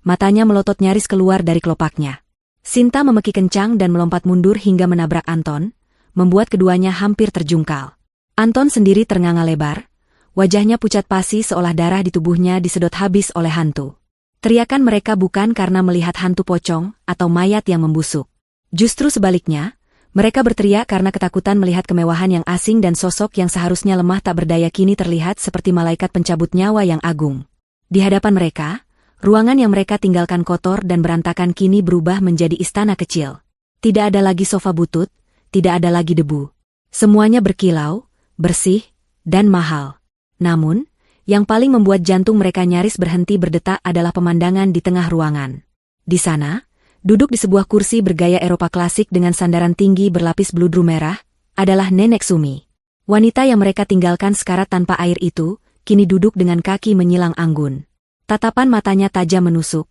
Matanya melotot nyaris keluar dari kelopaknya. Sinta memeki kencang dan melompat mundur hingga menabrak Anton, membuat keduanya hampir terjungkal. Anton sendiri ternganga lebar, wajahnya pucat pasi seolah darah di tubuhnya disedot habis oleh hantu. Teriakan mereka bukan karena melihat hantu pocong atau mayat yang membusuk. Justru sebaliknya, mereka berteriak karena ketakutan melihat kemewahan yang asing dan sosok yang seharusnya lemah tak berdaya kini terlihat seperti malaikat pencabut nyawa yang agung. Di hadapan mereka, ruangan yang mereka tinggalkan kotor dan berantakan kini berubah menjadi istana kecil. Tidak ada lagi sofa butut, tidak ada lagi debu. Semuanya berkilau, bersih, dan mahal. Namun, yang paling membuat jantung mereka nyaris berhenti berdetak adalah pemandangan di tengah ruangan. Di sana, duduk di sebuah kursi bergaya Eropa klasik dengan sandaran tinggi berlapis beludru merah, adalah Nenek Sumi. Wanita yang mereka tinggalkan sekarat tanpa air itu, kini duduk dengan kaki menyilang anggun. Tatapan matanya tajam menusuk,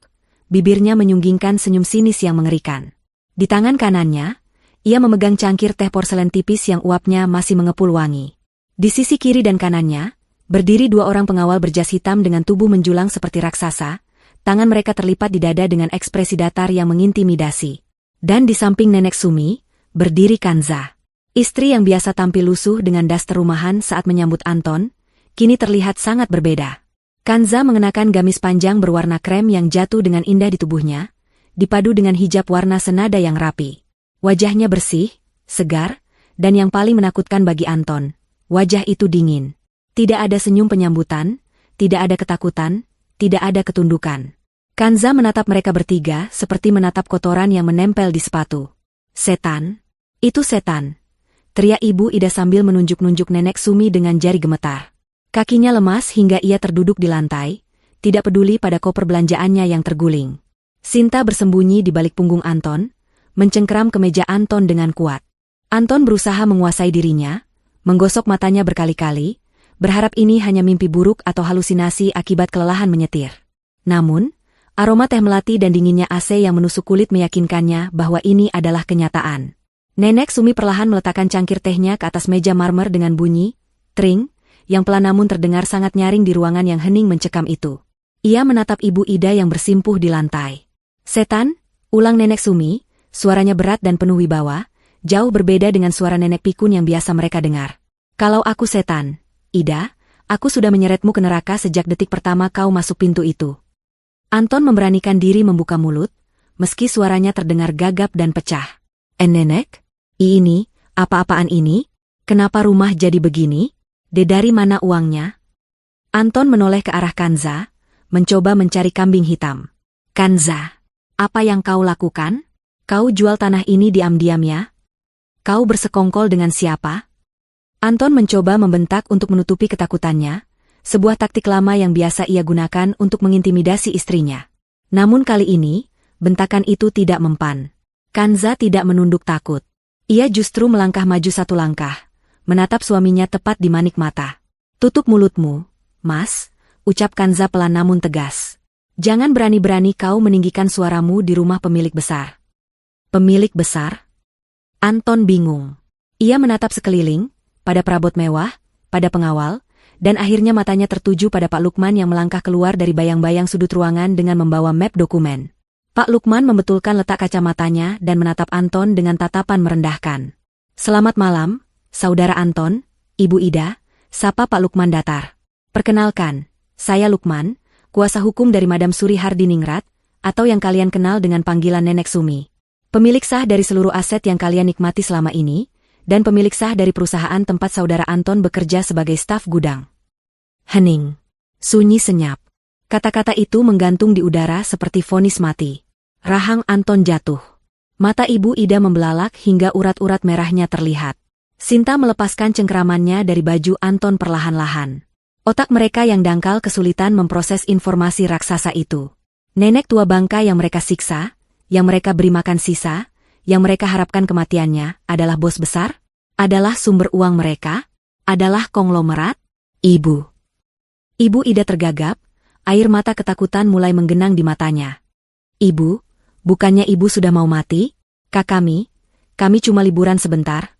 bibirnya menyunggingkan senyum sinis yang mengerikan. Di tangan kanannya, ia memegang cangkir teh porselen tipis yang uapnya masih mengepul wangi. Di sisi kiri dan kanannya, berdiri 2 orang pengawal berjas hitam dengan tubuh menjulang seperti raksasa, tangan mereka terlipat di dada dengan ekspresi datar yang mengintimidasi. Dan di samping Nenek Sumi, berdiri Kanza. Istri yang biasa tampil lusuh dengan daster rumahan saat menyambut Anton, kini terlihat sangat berbeda. Kanza mengenakan gamis panjang berwarna krem yang jatuh dengan indah di tubuhnya, dipadu dengan hijab warna senada yang rapi. Wajahnya bersih, segar, dan yang paling menakutkan bagi Anton, wajah itu dingin. Tidak ada senyum penyambutan, tidak ada ketakutan, tidak ada ketundukan. Kanza menatap mereka bertiga seperti menatap kotoran yang menempel di sepatu. Setan? Itu setan. Teriak Ibu Ida sambil menunjuk-nunjuk Nenek Sumi dengan jari gemetar. Kakinya lemas hingga ia terduduk di lantai, tidak peduli pada koper belanjaannya yang terguling. Sinta bersembunyi di balik punggung Anton, mencengkeram kemeja Anton dengan kuat. Anton berusaha menguasai dirinya, menggosok matanya berkali-kali, berharap ini hanya mimpi buruk atau halusinasi akibat kelelahan menyetir. Namun, aroma teh melati dan dinginnya AC yang menusuk kulit meyakinkannya bahwa ini adalah kenyataan. Nenek Sumi perlahan meletakkan cangkir tehnya ke atas meja marmer dengan bunyi, tring, yang pelan namun terdengar sangat nyaring di ruangan yang hening mencekam itu. Ia menatap Ibu Ida yang bersimpuh di lantai. Setan, ulang Nenek Sumi, suaranya berat dan penuh wibawa, Jauh berbeda dengan suara nenek pikun yang biasa mereka dengar. Kalau aku setan, Ida, aku sudah menyeretmu ke neraka sejak detik pertama kau masuk pintu itu. Anton memberanikan diri membuka mulut, meski suaranya terdengar gagap dan pecah. Nenek? Ini, apa-apaan ini? Kenapa rumah jadi begini? Dari mana uangnya? Anton menoleh ke arah Kanza, mencoba mencari kambing hitam. Kanza, apa yang kau lakukan? Kau jual tanah ini diam-diam ya? Kau bersekongkol dengan siapa? Anton mencoba membentak untuk menutupi ketakutannya, sebuah taktik lama yang biasa ia gunakan untuk mengintimidasi istrinya. Namun kali ini, bentakan itu tidak mempan. Kanza tidak menunduk takut. Ia justru melangkah maju satu langkah, menatap suaminya tepat di manik mata. Tutup mulutmu, Mas, ucap Kanza pelan namun tegas. Jangan berani-berani kau meninggikan suaramu di rumah pemilik besar. Pemilik besar? Anton bingung. Ia menatap sekeliling, pada perabot mewah, pada pengawal, dan akhirnya matanya tertuju pada Pak Lukman yang melangkah keluar dari bayang-bayang sudut ruangan dengan membawa map dokumen. Pak Lukman membetulkan letak kacamatanya dan menatap Anton dengan tatapan merendahkan. Selamat malam, Saudara Anton, Ibu Ida, sapa Pak Lukman datar. Perkenalkan, saya Lukman, kuasa hukum dari Madam Suri Hardiningrat, atau yang kalian kenal dengan panggilan Nenek Sumi. Pemilik sah dari seluruh aset yang kalian nikmati selama ini, dan pemilik sah dari perusahaan tempat Saudara Anton bekerja sebagai staf gudang. Hening. Sunyi senyap. Kata-kata itu menggantung di udara seperti vonis mati. Rahang Anton jatuh. Mata Ibu Ida membelalak hingga urat-urat merahnya terlihat. Sinta melepaskan cengkeramannya dari baju Anton perlahan-lahan. Otak mereka yang dangkal kesulitan memproses informasi raksasa itu. Nenek tua bangka yang mereka siksa, yang mereka beri makan sisa, yang mereka harapkan kematiannya, adalah bos besar? Adalah sumber uang mereka? Adalah konglomerat? Ibu. Ibu Ida tergagap, air mata ketakutan mulai menggenang di matanya. Ibu, bukannya ibu sudah mau mati? Kami cuma liburan sebentar.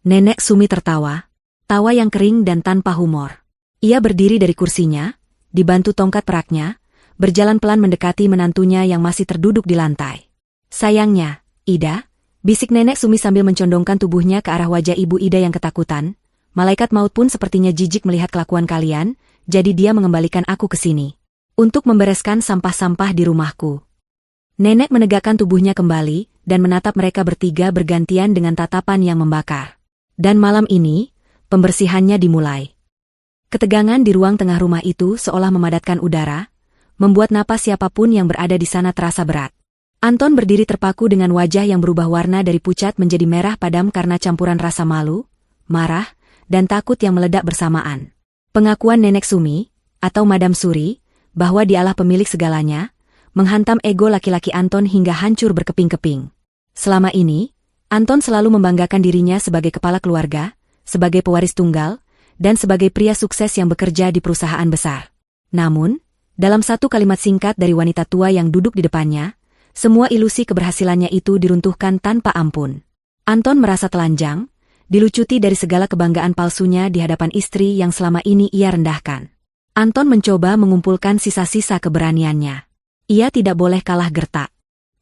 Nenek Sumi tertawa, tawa yang kering dan tanpa humor. Ia berdiri dari kursinya, dibantu tongkat peraknya, berjalan pelan mendekati menantunya yang masih terduduk di lantai. Sayangnya, Ida, bisik Nenek Sumi sambil mencondongkan tubuhnya ke arah wajah Ibu Ida yang ketakutan, malaikat maut pun sepertinya jijik melihat kelakuan kalian, jadi dia mengembalikan aku ke sini. Untuk membereskan sampah-sampah di rumahku. Nenek menegakkan tubuhnya kembali, dan menatap mereka bertiga bergantian dengan tatapan yang membakar. Dan malam ini, pembersihannya dimulai. Ketegangan di ruang tengah rumah itu seolah memadatkan udara, membuat napas siapapun yang berada di sana terasa berat. Anton berdiri terpaku dengan wajah yang berubah warna dari pucat menjadi merah padam karena campuran rasa malu, marah, dan takut yang meledak bersamaan. Pengakuan Nenek Sumi, atau Madam Suri, bahwa dialah pemilik segalanya, menghantam ego laki-laki Anton hingga hancur berkeping-keping. Selama ini, Anton selalu membanggakan dirinya sebagai kepala keluarga, sebagai pewaris tunggal, dan sebagai pria sukses yang bekerja di perusahaan besar. Namun, dalam satu kalimat singkat dari wanita tua yang duduk di depannya, semua ilusi keberhasilannya itu diruntuhkan tanpa ampun. Anton merasa telanjang, dilucuti dari segala kebanggaan palsunya di hadapan istri yang selama ini ia rendahkan. Anton mencoba mengumpulkan sisa-sisa keberaniannya. Ia tidak boleh kalah gertak.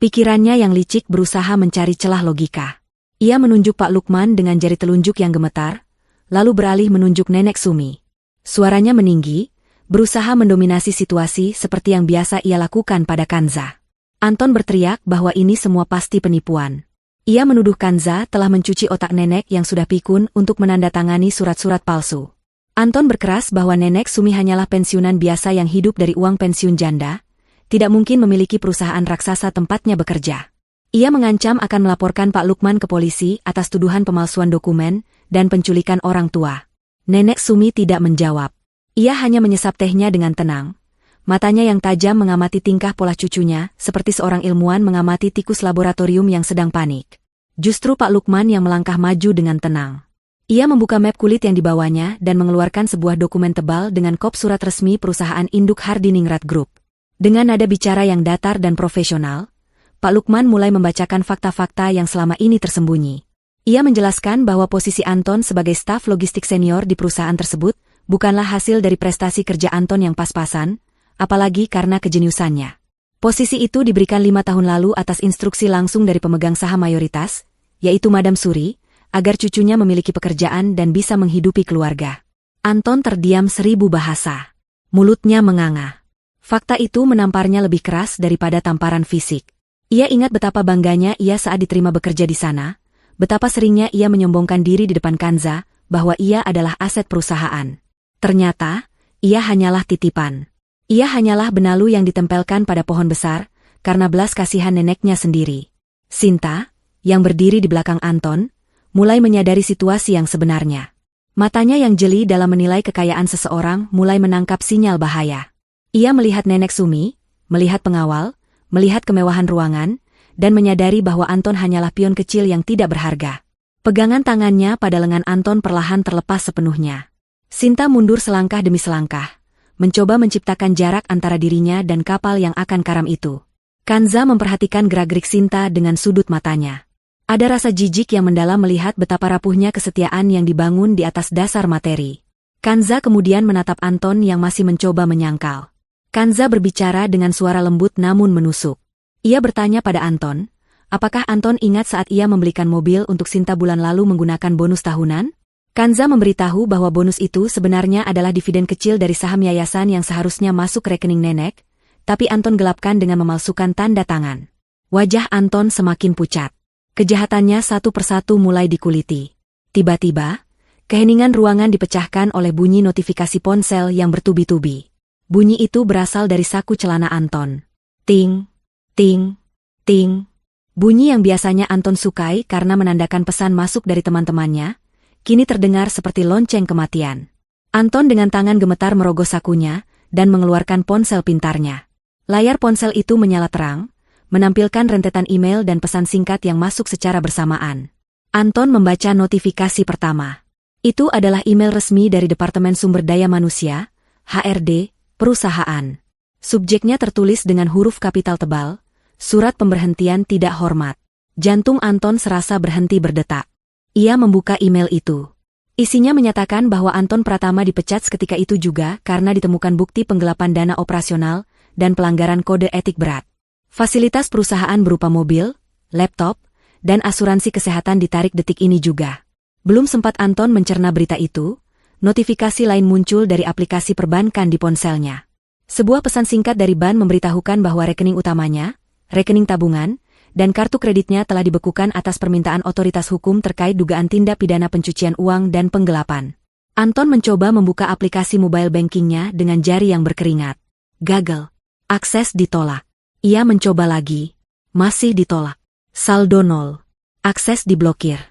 Pikirannya yang licik berusaha mencari celah logika. Ia menunjuk Pak Lukman dengan jari telunjuk yang gemetar, lalu beralih menunjuk Nenek Sumi. Suaranya meninggi, berusaha mendominasi situasi seperti yang biasa ia lakukan pada Kanza. Anton berteriak bahwa ini semua pasti penipuan. Ia menuduh Kanza telah mencuci otak nenek yang sudah pikun untuk menandatangani surat-surat palsu. Anton berkeras bahwa Nenek Sumi hanyalah pensiunan biasa yang hidup dari uang pensiun janda, tidak mungkin memiliki perusahaan raksasa tempatnya bekerja. Ia mengancam akan melaporkan Pak Lukman ke polisi atas tuduhan pemalsuan dokumen dan penculikan orang tua. Nenek Sumi tidak menjawab. Ia hanya menyesap tehnya dengan tenang. Matanya yang tajam mengamati tingkah pola cucunya, seperti seorang ilmuwan mengamati tikus laboratorium yang sedang panik. Justru Pak Lukman yang melangkah maju dengan tenang. Ia membuka map kulit yang dibawanya dan mengeluarkan sebuah dokumen tebal dengan kop surat resmi perusahaan induk Hardiningrat Group. Dengan nada bicara yang datar dan profesional, Pak Lukman mulai membacakan fakta-fakta yang selama ini tersembunyi. Ia menjelaskan bahwa posisi Anton sebagai staf logistik senior di perusahaan tersebut bukanlah hasil dari prestasi kerja Anton yang pas-pasan, apalagi karena kejeniusannya. Posisi itu diberikan 5 tahun lalu atas instruksi langsung dari pemegang saham mayoritas, yaitu Madam Suri, agar cucunya memiliki pekerjaan dan bisa menghidupi keluarga. Anton terdiam 1000 bahasa. Mulutnya menganga. Fakta itu menamparnya lebih keras daripada tamparan fisik. Ia ingat betapa bangganya ia saat diterima bekerja di sana, betapa seringnya ia menyombongkan diri di depan Kanza, bahwa ia adalah aset perusahaan. Ternyata, ia hanyalah titipan. Ia hanyalah benalu yang ditempelkan pada pohon besar, karena belas kasihan neneknya sendiri. Sinta, yang berdiri di belakang Anton, mulai menyadari situasi yang sebenarnya. Matanya yang jeli dalam menilai kekayaan seseorang mulai menangkap sinyal bahaya. Ia melihat nenek Sumi, melihat pengawal, melihat kemewahan ruangan, dan menyadari bahwa Anton hanyalah pion kecil yang tidak berharga. Pegangan tangannya pada lengan Anton perlahan terlepas sepenuhnya. Sinta mundur selangkah demi selangkah, mencoba menciptakan jarak antara dirinya dan kapal yang akan karam itu. Kanza memperhatikan gerak-gerik Sinta dengan sudut matanya. Ada rasa jijik yang mendalam melihat betapa rapuhnya kesetiaan yang dibangun di atas dasar materi. Kanza kemudian menatap Anton yang masih mencoba menyangkal. Kanza berbicara dengan suara lembut namun menusuk. Ia bertanya pada Anton, apakah Anton ingat saat ia membelikan mobil untuk Sinta bulan lalu menggunakan bonus tahunan? Kanza memberitahu bahwa bonus itu sebenarnya adalah dividen kecil dari saham yayasan yang seharusnya masuk rekening nenek, tapi Anton gelapkan dengan memalsukan tanda tangan. Wajah Anton semakin pucat. Kejahatannya satu persatu mulai dikuliti. Tiba-tiba, keheningan ruangan dipecahkan oleh bunyi notifikasi ponsel yang bertubi-tubi. Bunyi itu berasal dari saku celana Anton. Ting, ting, ting. Bunyi yang biasanya Anton sukai karena menandakan pesan masuk dari teman-temannya, kini terdengar seperti lonceng kematian. Anton dengan tangan gemetar merogoh sakunya dan mengeluarkan ponsel pintarnya. Layar ponsel itu menyala terang, menampilkan rentetan email dan pesan singkat yang masuk secara bersamaan. Anton membaca notifikasi pertama. Itu adalah email resmi dari Departemen Sumber Daya Manusia, HRD, perusahaan. Subjeknya tertulis dengan huruf kapital tebal, surat pemberhentian tidak hormat. Jantung Anton serasa berhenti berdetak. Ia membuka email itu. Isinya menyatakan bahwa Anton Pratama dipecat seketika itu juga karena ditemukan bukti penggelapan dana operasional dan pelanggaran kode etik berat. Fasilitas perusahaan berupa mobil, laptop, dan asuransi kesehatan ditarik detik ini juga. Belum sempat Anton mencerna berita itu, notifikasi lain muncul dari aplikasi perbankan di ponselnya. Sebuah pesan singkat dari bank memberitahukan bahwa rekening utamanya, rekening tabungan, dan kartu kreditnya telah dibekukan atas permintaan otoritas hukum terkait dugaan tindak pidana pencucian uang dan penggelapan. Anton mencoba membuka aplikasi mobile bankingnya dengan jari yang berkeringat. Gagal. Akses ditolak. Ia mencoba lagi. Masih ditolak. Saldo 0. Akses diblokir.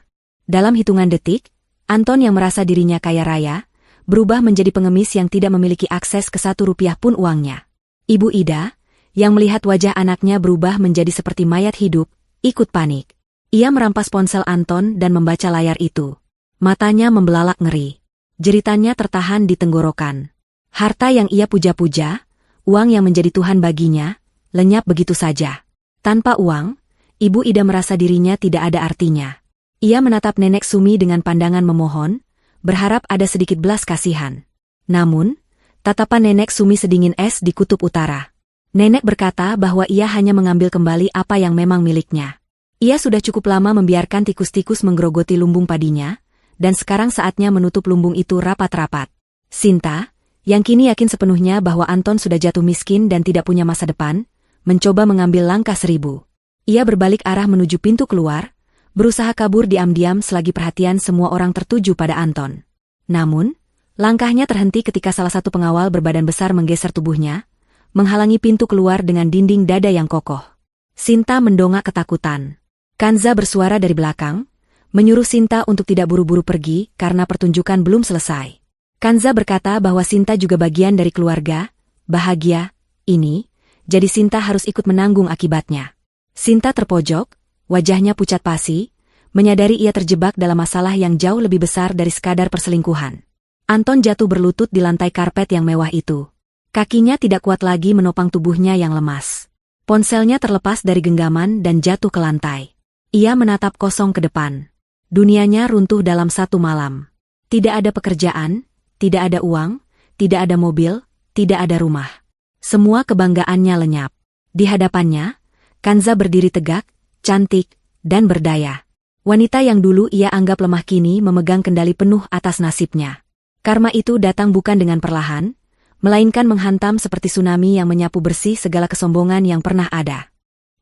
Dalam hitungan detik, Anton yang merasa dirinya kaya raya, berubah menjadi pengemis yang tidak memiliki akses ke Rp1 pun uangnya. Ibu Ida, yang melihat wajah anaknya berubah menjadi seperti mayat hidup, ikut panik. Ia merampas ponsel Anton dan membaca layar itu. Matanya membelalak ngeri. Jeritannya tertahan di tenggorokan. Harta yang ia puja-puja, uang yang menjadi Tuhan baginya, lenyap begitu saja. Tanpa uang, Ibu Ida merasa dirinya tidak ada artinya. Ia menatap nenek Sumi dengan pandangan memohon, berharap ada sedikit belas kasihan. Namun, tatapan nenek Sumi sedingin es di kutub utara. Nenek berkata bahwa ia hanya mengambil kembali apa yang memang miliknya. Ia sudah cukup lama membiarkan tikus-tikus menggerogoti lumbung padinya, dan sekarang saatnya menutup lumbung itu rapat-rapat. Sinta, yang kini yakin sepenuhnya bahwa Anton sudah jatuh miskin dan tidak punya masa depan, mencoba mengambil langkah 1000. Ia berbalik arah menuju pintu keluar, berusaha kabur diam-diam selagi perhatian semua orang tertuju pada Anton. Namun, langkahnya terhenti ketika salah satu pengawal berbadan besar menggeser tubuhnya, menghalangi pintu keluar dengan dinding dada yang kokoh. Sinta mendongak ketakutan. Kanza bersuara dari belakang, menyuruh Sinta untuk tidak buru-buru pergi karena pertunjukan belum selesai. Kanza berkata bahwa Sinta juga bagian dari keluarga, bahagia, ini, jadi Sinta harus ikut menanggung akibatnya. Sinta terpojok, wajahnya pucat pasi, menyadari ia terjebak dalam masalah yang jauh lebih besar dari sekadar perselingkuhan. Anton jatuh berlutut di lantai karpet yang mewah itu. Kakinya tidak kuat lagi menopang tubuhnya yang lemas. Ponselnya terlepas dari genggaman dan jatuh ke lantai. Ia menatap kosong ke depan. Dunianya runtuh dalam satu malam. Tidak ada pekerjaan, tidak ada uang, tidak ada mobil, tidak ada rumah. Semua kebanggaannya lenyap. Di hadapannya, Kanza berdiri tegak, cantik, dan berdaya. Wanita yang dulu ia anggap lemah kini memegang kendali penuh atas nasibnya. Karma itu datang bukan dengan perlahan, melainkan menghantam seperti tsunami yang menyapu bersih segala kesombongan yang pernah ada.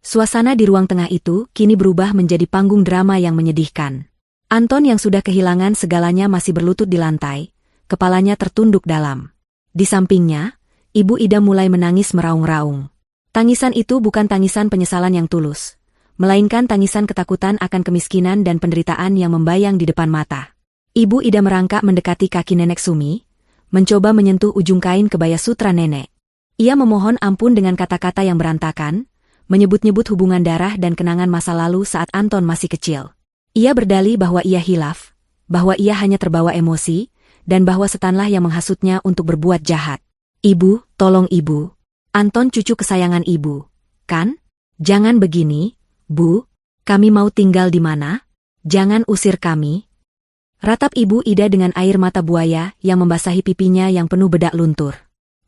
Suasana di ruang tengah itu kini berubah menjadi panggung drama yang menyedihkan. Anton yang sudah kehilangan segalanya masih berlutut di lantai, kepalanya tertunduk dalam. Di sampingnya, Ibu Ida mulai menangis meraung-raung. Tangisan itu bukan tangisan penyesalan yang tulus, melainkan tangisan ketakutan akan kemiskinan dan penderitaan yang membayang di depan mata. Ibu Ida merangkak mendekati kaki Nenek Sumi, mencoba menyentuh ujung kain kebaya sutra nenek. Ia memohon ampun dengan kata-kata yang berantakan, menyebut-nyebut hubungan darah dan kenangan masa lalu saat Anton masih kecil. Ia berdalih bahwa ia hilaf, bahwa ia hanya terbawa emosi, dan bahwa setanlah yang menghasutnya untuk berbuat jahat. Ibu, tolong ibu. Anton cucu kesayangan ibu, kan? Jangan begini, Bu. Kami mau tinggal di mana? Jangan usir kami. Ratap Ibu Ida dengan air mata buaya yang membasahi pipinya yang penuh bedak luntur.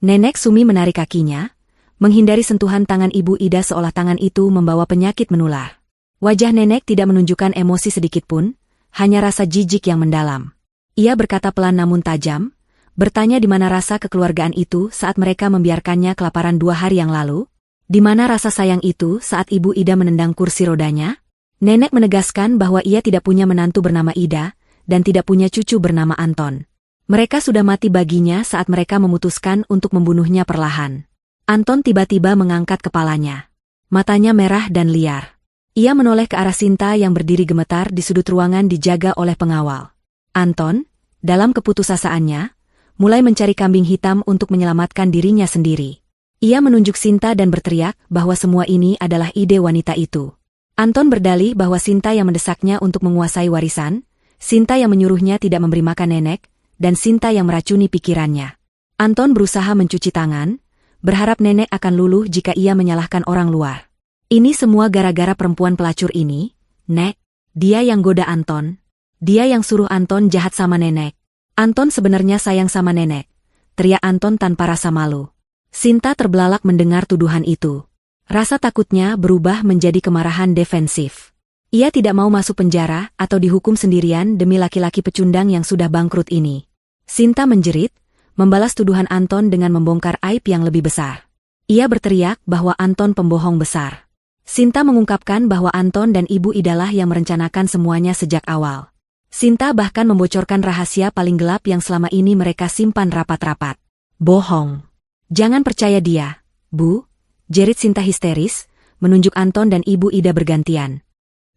Nenek Sumi menarik kakinya, menghindari sentuhan tangan Ibu Ida seolah tangan itu membawa penyakit menular. Wajah nenek tidak menunjukkan emosi sedikitpun, hanya rasa jijik yang mendalam. Ia berkata pelan namun tajam, bertanya di mana rasa kekeluargaan itu saat mereka membiarkannya kelaparan 2 hari yang lalu? Di mana rasa sayang itu saat Ibu Ida menendang kursi rodanya? Nenek menegaskan bahwa ia tidak punya menantu bernama Ida, dan tidak punya cucu bernama Anton. Mereka sudah mati baginya saat mereka memutuskan untuk membunuhnya perlahan. Anton tiba-tiba mengangkat kepalanya. Matanya merah dan liar. Ia menoleh ke arah Sinta yang berdiri gemetar di sudut ruangan dijaga oleh pengawal. Anton, dalam keputusasaannya, mulai mencari kambing hitam untuk menyelamatkan dirinya sendiri. Ia menunjuk Sinta dan berteriak bahwa semua ini adalah ide wanita itu. Anton berdalih bahwa Sinta yang mendesaknya untuk menguasai warisan, Sinta yang menyuruhnya tidak memberi makan nenek, dan Sinta yang meracuni pikirannya. Anton berusaha mencuci tangan, berharap nenek akan luluh jika ia menyalahkan orang luar. Ini semua gara-gara perempuan pelacur ini, Nek. Dia yang goda Anton. Dia yang suruh Anton jahat sama nenek. Anton sebenarnya sayang sama nenek, teriak Anton tanpa rasa malu. Sinta terbelalak mendengar tuduhan itu. Rasa takutnya berubah menjadi kemarahan defensif. Ia tidak mau masuk penjara atau dihukum sendirian demi laki-laki pecundang yang sudah bangkrut ini. Sinta menjerit, membalas tuduhan Anton dengan membongkar aib yang lebih besar. Ia berteriak bahwa Anton pembohong besar. Sinta mengungkapkan bahwa Anton dan Ibu Idalah yang merencanakan semuanya sejak awal. Sinta bahkan membocorkan rahasia paling gelap yang selama ini mereka simpan rapat-rapat. Bohong. Jangan percaya dia, Bu, jerit Sinta histeris, menunjuk Anton dan Ibu Ida bergantian.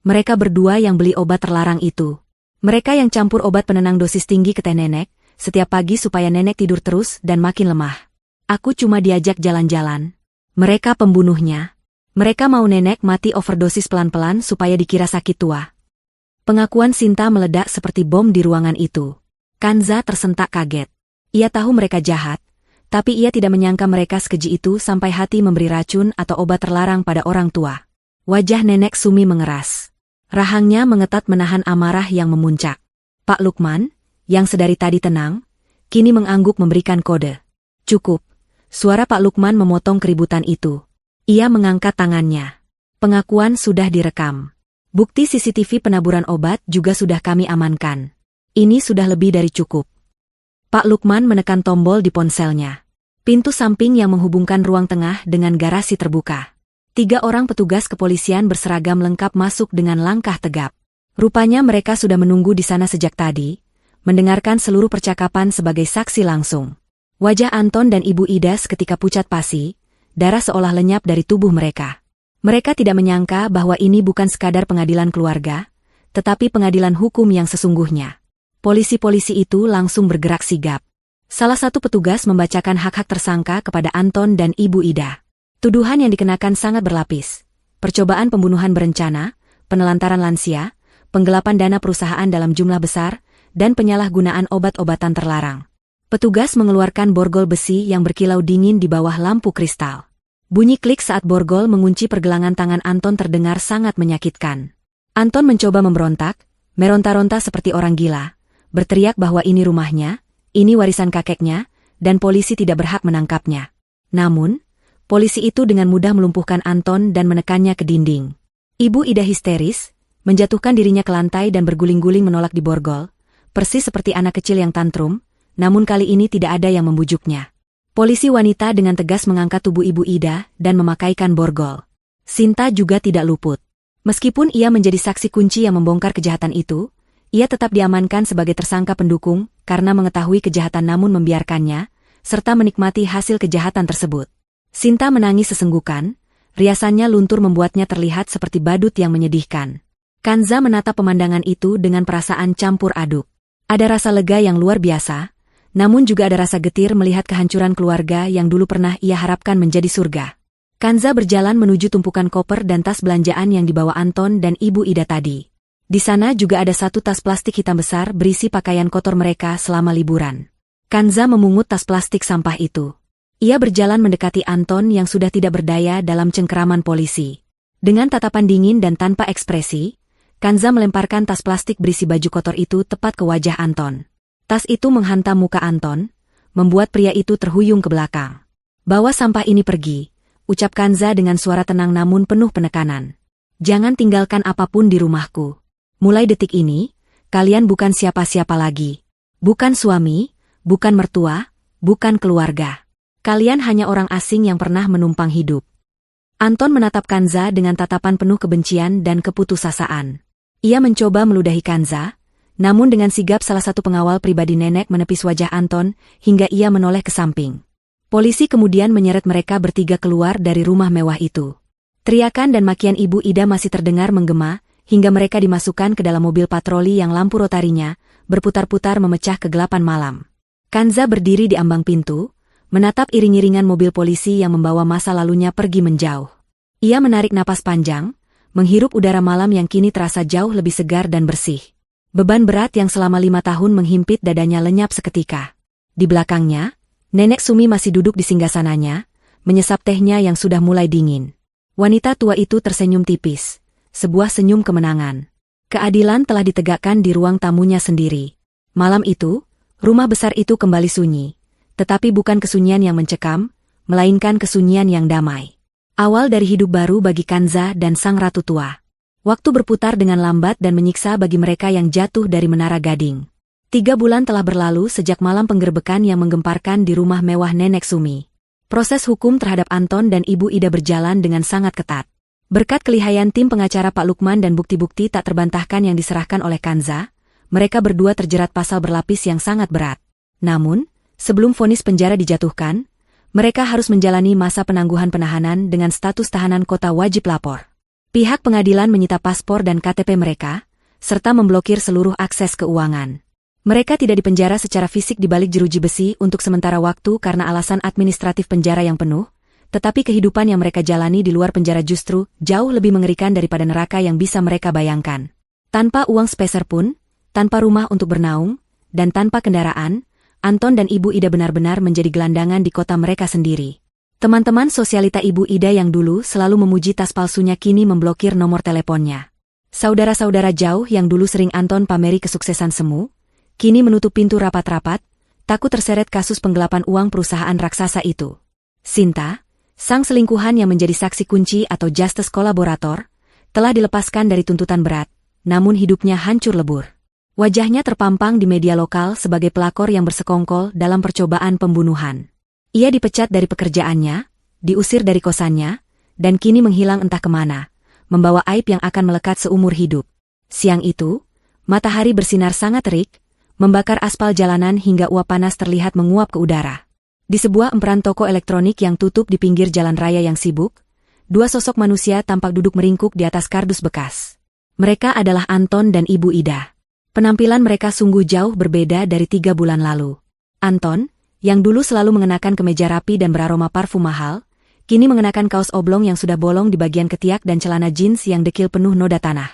Mereka berdua yang beli obat terlarang itu. Mereka yang campur obat penenang dosis tinggi ke teh nenek, setiap pagi supaya nenek tidur terus dan makin lemah. Aku cuma diajak jalan-jalan. Mereka pembunuhnya. Mereka mau nenek mati overdosis pelan-pelan supaya dikira sakit tua. Pengakuan Sinta meledak seperti bom di ruangan itu. Kanza tersentak kaget. Ia tahu mereka jahat, tapi ia tidak menyangka mereka sekeji itu sampai hati memberi racun atau obat terlarang pada orang tua. Wajah Nenek Sumi mengeras. Rahangnya mengetat menahan amarah yang memuncak. Pak Lukman, yang sedari tadi tenang, kini mengangguk memberikan kode. Cukup. Suara Pak Lukman memotong keributan itu. Ia mengangkat tangannya. Pengakuan sudah direkam. Bukti CCTV penaburan obat juga sudah kami amankan. Ini sudah lebih dari cukup. Pak Lukman menekan tombol di ponselnya. Pintu samping yang menghubungkan ruang tengah dengan garasi terbuka. 3 orang petugas kepolisian berseragam lengkap masuk dengan langkah tegap. Rupanya mereka sudah menunggu di sana sejak tadi, mendengarkan seluruh percakapan sebagai saksi langsung. Wajah Anton dan Ibu Ida seketika pucat pasi, darah seolah lenyap dari tubuh mereka. Mereka tidak menyangka bahwa ini bukan sekadar pengadilan keluarga, tetapi pengadilan hukum yang sesungguhnya. Polisi-polisi itu langsung bergerak sigap. Salah satu petugas membacakan hak-hak tersangka kepada Anton dan Ibu Ida. Tuduhan yang dikenakan sangat berlapis. Percobaan pembunuhan berencana, penelantaran lansia, penggelapan dana perusahaan dalam jumlah besar, dan penyalahgunaan obat-obatan terlarang. Petugas mengeluarkan borgol besi yang berkilau dingin di bawah lampu kristal. Bunyi klik saat borgol mengunci pergelangan tangan Anton terdengar sangat menyakitkan. Anton mencoba memberontak, meronta-ronta seperti orang gila, berteriak bahwa ini rumahnya, ini warisan kakeknya, dan polisi tidak berhak menangkapnya. Namun, polisi itu dengan mudah melumpuhkan Anton dan menekannya ke dinding. Ibu Ida histeris, menjatuhkan dirinya ke lantai dan berguling-guling menolak diborgol, persis seperti anak kecil yang tantrum, namun kali ini tidak ada yang membujuknya. Polisi wanita dengan tegas mengangkat tubuh Ibu Ida dan memakaikan borgol. Sinta juga tidak luput. Meskipun ia menjadi saksi kunci yang membongkar kejahatan itu, ia tetap diamankan sebagai tersangka pendukung karena mengetahui kejahatan namun membiarkannya, serta menikmati hasil kejahatan tersebut. Sinta menangis sesenggukan, riasannya luntur membuatnya terlihat seperti badut yang menyedihkan. Kanza menatap pemandangan itu dengan perasaan campur aduk. Ada rasa lega yang luar biasa, namun juga ada rasa getir melihat kehancuran keluarga yang dulu pernah ia harapkan menjadi surga. Kanza berjalan menuju tumpukan koper dan tas belanjaan yang dibawa Anton dan Ibu Ida tadi. Di sana juga ada satu tas plastik hitam besar berisi pakaian kotor mereka selama liburan. Kanza memungut tas plastik sampah itu. Ia berjalan mendekati Anton yang sudah tidak berdaya dalam cengkeraman polisi. Dengan tatapan dingin dan tanpa ekspresi, Kanza melemparkan tas plastik berisi baju kotor itu tepat ke wajah Anton. Tas itu menghantam muka Anton, membuat pria itu terhuyung ke belakang. "Bawa sampah ini pergi," ucap Kanza dengan suara tenang namun penuh penekanan. "Jangan tinggalkan apapun di rumahku. Mulai detik ini, kalian bukan siapa-siapa lagi. Bukan suami, bukan mertua, bukan keluarga. Kalian hanya orang asing yang pernah menumpang hidup." Anton menatap Kanza dengan tatapan penuh kebencian dan keputusasaan. Ia mencoba meludahi Kanza, namun dengan sigap salah satu pengawal pribadi nenek menepis wajah Anton hingga ia menoleh ke samping. Polisi kemudian menyeret mereka bertiga keluar dari rumah mewah itu. Teriakan dan makian Ibu Ida masih terdengar menggema, hingga mereka dimasukkan ke dalam mobil patroli yang lampu rotarinya berputar-putar memecah kegelapan malam. Kanza berdiri di ambang pintu, menatap iring-iringan mobil polisi yang membawa masa lalunya pergi menjauh. Ia menarik napas panjang, menghirup udara malam yang kini terasa jauh lebih segar dan bersih. Beban berat yang selama 5 tahun menghimpit dadanya lenyap seketika. Di belakangnya, Nenek Sumi masih duduk di singgasananya, menyesap tehnya yang sudah mulai dingin. Wanita tua itu tersenyum tipis, sebuah senyum kemenangan. Keadilan telah ditegakkan di ruang tamunya sendiri. Malam itu, rumah besar itu kembali sunyi, tetapi bukan kesunyian yang mencekam, melainkan kesunyian yang damai. Awal dari hidup baru bagi Kanza dan sang ratu tua. Waktu berputar dengan lambat dan menyiksa bagi mereka yang jatuh dari Menara Gading. 3 bulan telah berlalu sejak malam penggerbekan yang menggemparkan di rumah mewah Nenek Sumi. Proses hukum terhadap Anton dan Ibu Ida berjalan dengan sangat ketat. Berkat kelihayan tim pengacara Pak Lukman dan bukti-bukti tak terbantahkan yang diserahkan oleh Kanza, mereka berdua terjerat pasal berlapis yang sangat berat. Namun, sebelum vonis penjara dijatuhkan, mereka harus menjalani masa penangguhan penahanan dengan status tahanan kota wajib lapor. Pihak pengadilan menyita paspor dan KTP mereka, serta memblokir seluruh akses keuangan. Mereka tidak dipenjara secara fisik di balik jeruji besi untuk sementara waktu karena alasan administratif penjara yang penuh, tetapi kehidupan yang mereka jalani di luar penjara justru jauh lebih mengerikan daripada neraka yang bisa mereka bayangkan. Tanpa uang sepeser pun, tanpa rumah untuk bernaung, dan tanpa kendaraan, Anton dan Ibu Ida benar-benar menjadi gelandangan di kota mereka sendiri. Teman-teman sosialita Ibu Ida yang dulu selalu memuji tas palsunya kini memblokir nomor teleponnya. Saudara-saudara jauh yang dulu sering Anton pameri kesuksesan semu, kini menutup pintu rapat-rapat, takut terseret kasus penggelapan uang perusahaan raksasa itu. Sinta, sang selingkuhan yang menjadi saksi kunci atau justice kolaborator, telah dilepaskan dari tuntutan berat, namun hidupnya hancur lebur. Wajahnya terpampang di media lokal sebagai pelakor yang bersekongkol dalam percobaan pembunuhan. Ia dipecat dari pekerjaannya, diusir dari kosannya, dan kini menghilang entah kemana, membawa aib yang akan melekat seumur hidup. Siang itu, matahari bersinar sangat terik, membakar aspal jalanan hingga uap panas terlihat menguap ke udara. Di sebuah emperan toko elektronik yang tutup di pinggir jalan raya yang sibuk, 2 sosok manusia tampak duduk meringkuk di atas kardus bekas. Mereka adalah Anton dan Ibu Ida. Penampilan mereka sungguh jauh berbeda dari 3 bulan lalu. Anton, yang dulu selalu mengenakan kemeja rapi dan beraroma parfum mahal, kini mengenakan kaos oblong yang sudah bolong di bagian ketiak dan celana jeans yang dekil penuh noda tanah.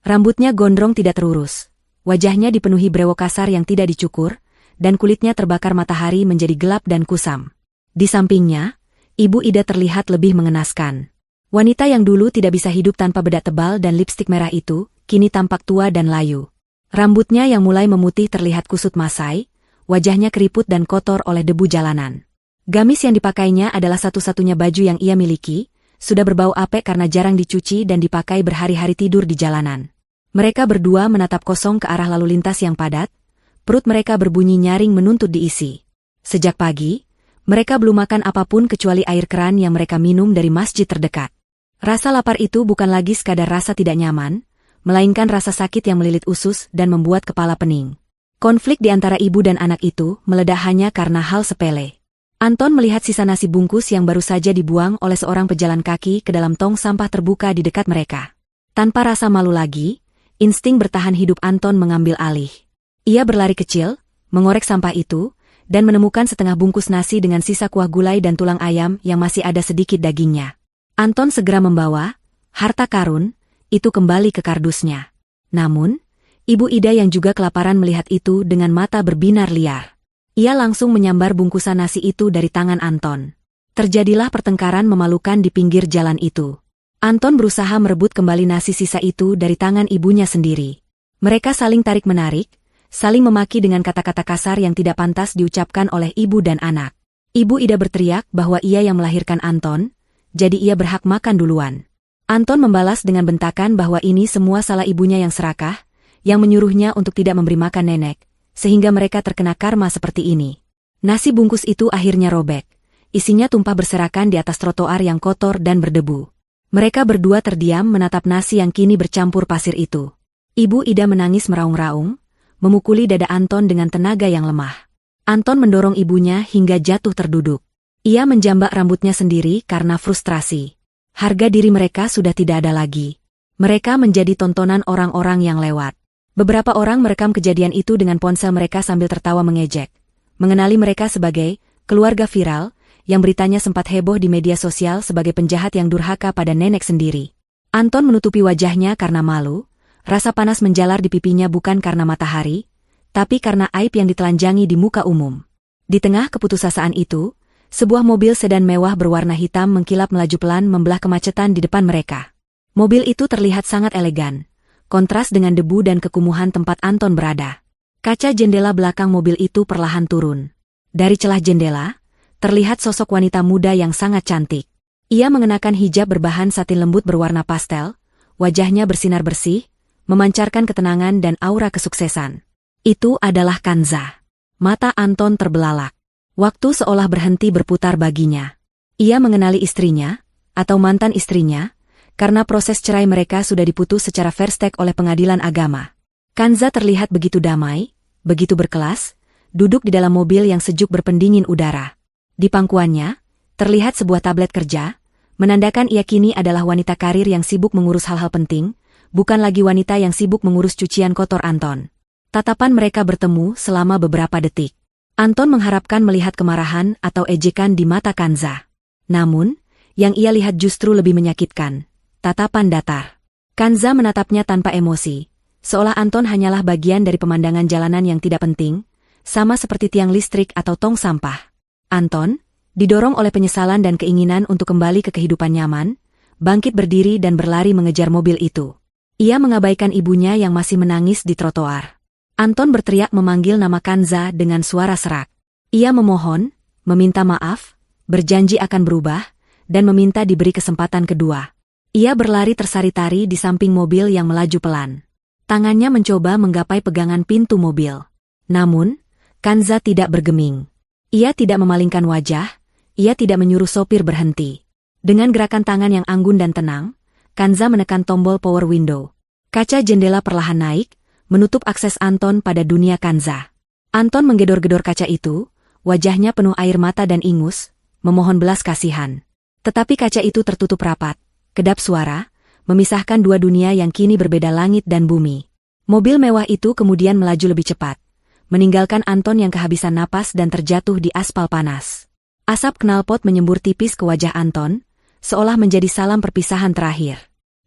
Rambutnya gondrong tidak terurus. Wajahnya dipenuhi brewok kasar yang tidak dicukur, dan kulitnya terbakar matahari menjadi gelap dan kusam. Di sampingnya, Ibu Ida terlihat lebih mengenaskan. Wanita yang dulu tidak bisa hidup tanpa bedak tebal dan lipstik merah itu, kini tampak tua dan layu. Rambutnya yang mulai memutih terlihat kusut masai, wajahnya keriput dan kotor oleh debu jalanan. Gamis yang dipakainya adalah satu-satunya baju yang ia miliki, sudah berbau apek karena jarang dicuci dan dipakai berhari-hari tidur di jalanan. Mereka berdua menatap kosong ke arah lalu lintas yang padat, perut mereka berbunyi nyaring menuntut diisi. Sejak pagi, mereka belum makan apapun kecuali air keran yang mereka minum dari masjid terdekat. Rasa lapar itu bukan lagi sekadar rasa tidak nyaman, melainkan rasa sakit yang melilit usus dan membuat kepala pening. Konflik di antara ibu dan anak itu meledak hanya karena hal sepele. Anton melihat sisa nasi bungkus yang baru saja dibuang oleh seorang pejalan kaki ke dalam tong sampah terbuka di dekat mereka. Tanpa rasa malu lagi, insting bertahan hidup Anton mengambil alih. Ia berlari kecil, mengorek sampah itu, dan menemukan setengah bungkus nasi dengan sisa kuah gulai dan tulang ayam yang masih ada sedikit dagingnya. Anton segera membawa harta karun itu kembali ke kardusnya. Namun, Ibu Ida yang juga kelaparan melihat itu dengan mata berbinar liar. Ia langsung menyambar bungkusan nasi itu dari tangan Anton. Terjadilah pertengkaran memalukan di pinggir jalan itu. Anton berusaha merebut kembali nasi sisa itu dari tangan ibunya sendiri. Mereka saling tarik-menarik, saling memaki dengan kata-kata kasar yang tidak pantas diucapkan oleh ibu dan anak. Ibu Ida berteriak bahwa ia yang melahirkan Anton, jadi ia berhak makan duluan. Anton membalas dengan bentakan bahwa ini semua salah ibunya yang serakah, yang menyuruhnya untuk tidak memberi makan nenek, sehingga mereka terkena karma seperti ini. Nasi bungkus itu akhirnya robek. Isinya tumpah berserakan di atas trotoar yang kotor dan berdebu. Mereka berdua terdiam menatap nasi yang kini bercampur pasir itu. Ibu Ida menangis meraung-raung, memukuli dada Anton dengan tenaga yang lemah. Anton mendorong ibunya hingga jatuh terduduk. Ia menjambak rambutnya sendiri karena frustrasi. Harga diri mereka sudah tidak ada lagi. Mereka menjadi tontonan orang-orang yang lewat. Beberapa orang merekam kejadian itu dengan ponsel mereka sambil tertawa mengejek. Mengenali mereka sebagai keluarga viral, yang beritanya sempat heboh di media sosial sebagai penjahat yang durhaka pada nenek sendiri. Anton menutupi wajahnya karena malu, rasa panas menjalar di pipinya bukan karena matahari, tapi karena aib yang ditelanjangi di muka umum. Di tengah keputusasaan itu, sebuah mobil sedan mewah berwarna hitam mengkilap melaju pelan membelah kemacetan di depan mereka. Mobil itu terlihat sangat elegan, kontras dengan debu dan kekumuhan tempat Anton berada. Kaca jendela belakang mobil itu perlahan turun. Dari celah jendela, terlihat sosok wanita muda yang sangat cantik. Ia mengenakan hijab berbahan satin lembut berwarna pastel, wajahnya bersinar bersih, memancarkan ketenangan dan aura kesuksesan. Itu adalah Kanza. Mata Anton terbelalak. Waktu seolah berhenti berputar baginya. Ia mengenali istrinya, atau mantan istrinya, karena proses cerai mereka sudah diputus secara fair stake oleh pengadilan agama. Kanza terlihat begitu damai, begitu berkelas, duduk di dalam mobil yang sejuk berpendingin udara. Di pangkuannya, terlihat sebuah tablet kerja, menandakan ia kini adalah wanita karir yang sibuk mengurus hal-hal penting, bukan lagi wanita yang sibuk mengurus cucian kotor Anton. Tatapan mereka bertemu selama beberapa detik. Anton mengharapkan melihat kemarahan atau ejekan di mata Kanza. Namun, yang ia lihat justru lebih menyakitkan. Tatapan datar. Kanza menatapnya tanpa emosi, seolah Anton hanyalah bagian dari pemandangan jalanan yang tidak penting, sama seperti tiang listrik atau tong sampah. Anton, didorong oleh penyesalan dan keinginan untuk kembali ke kehidupan nyaman, bangkit berdiri dan berlari mengejar mobil itu. Ia mengabaikan ibunya yang masih menangis di trotoar. Anton berteriak memanggil nama Kanza dengan suara serak. Ia memohon, meminta maaf, berjanji akan berubah, dan meminta diberi kesempatan kedua. Ia berlari tersari-tari di samping mobil yang melaju pelan. Tangannya mencoba menggapai pegangan pintu mobil. Namun, Kanza tidak bergeming. Ia tidak memalingkan wajah, ia tidak menyuruh sopir berhenti. Dengan gerakan tangan yang anggun dan tenang, Kanza menekan tombol power window. Kaca jendela perlahan naik, menutup akses Anton pada dunia Kanza. Anton menggedor-gedor kaca itu, wajahnya penuh air mata dan ingus, memohon belas kasihan. Tetapi kaca itu tertutup rapat, kedap suara, memisahkan dua dunia yang kini berbeda langit dan bumi. Mobil mewah itu kemudian melaju lebih cepat, meninggalkan Anton yang kehabisan napas dan terjatuh di aspal panas. Asap knalpot menyembur tipis ke wajah Anton, seolah menjadi salam perpisahan terakhir.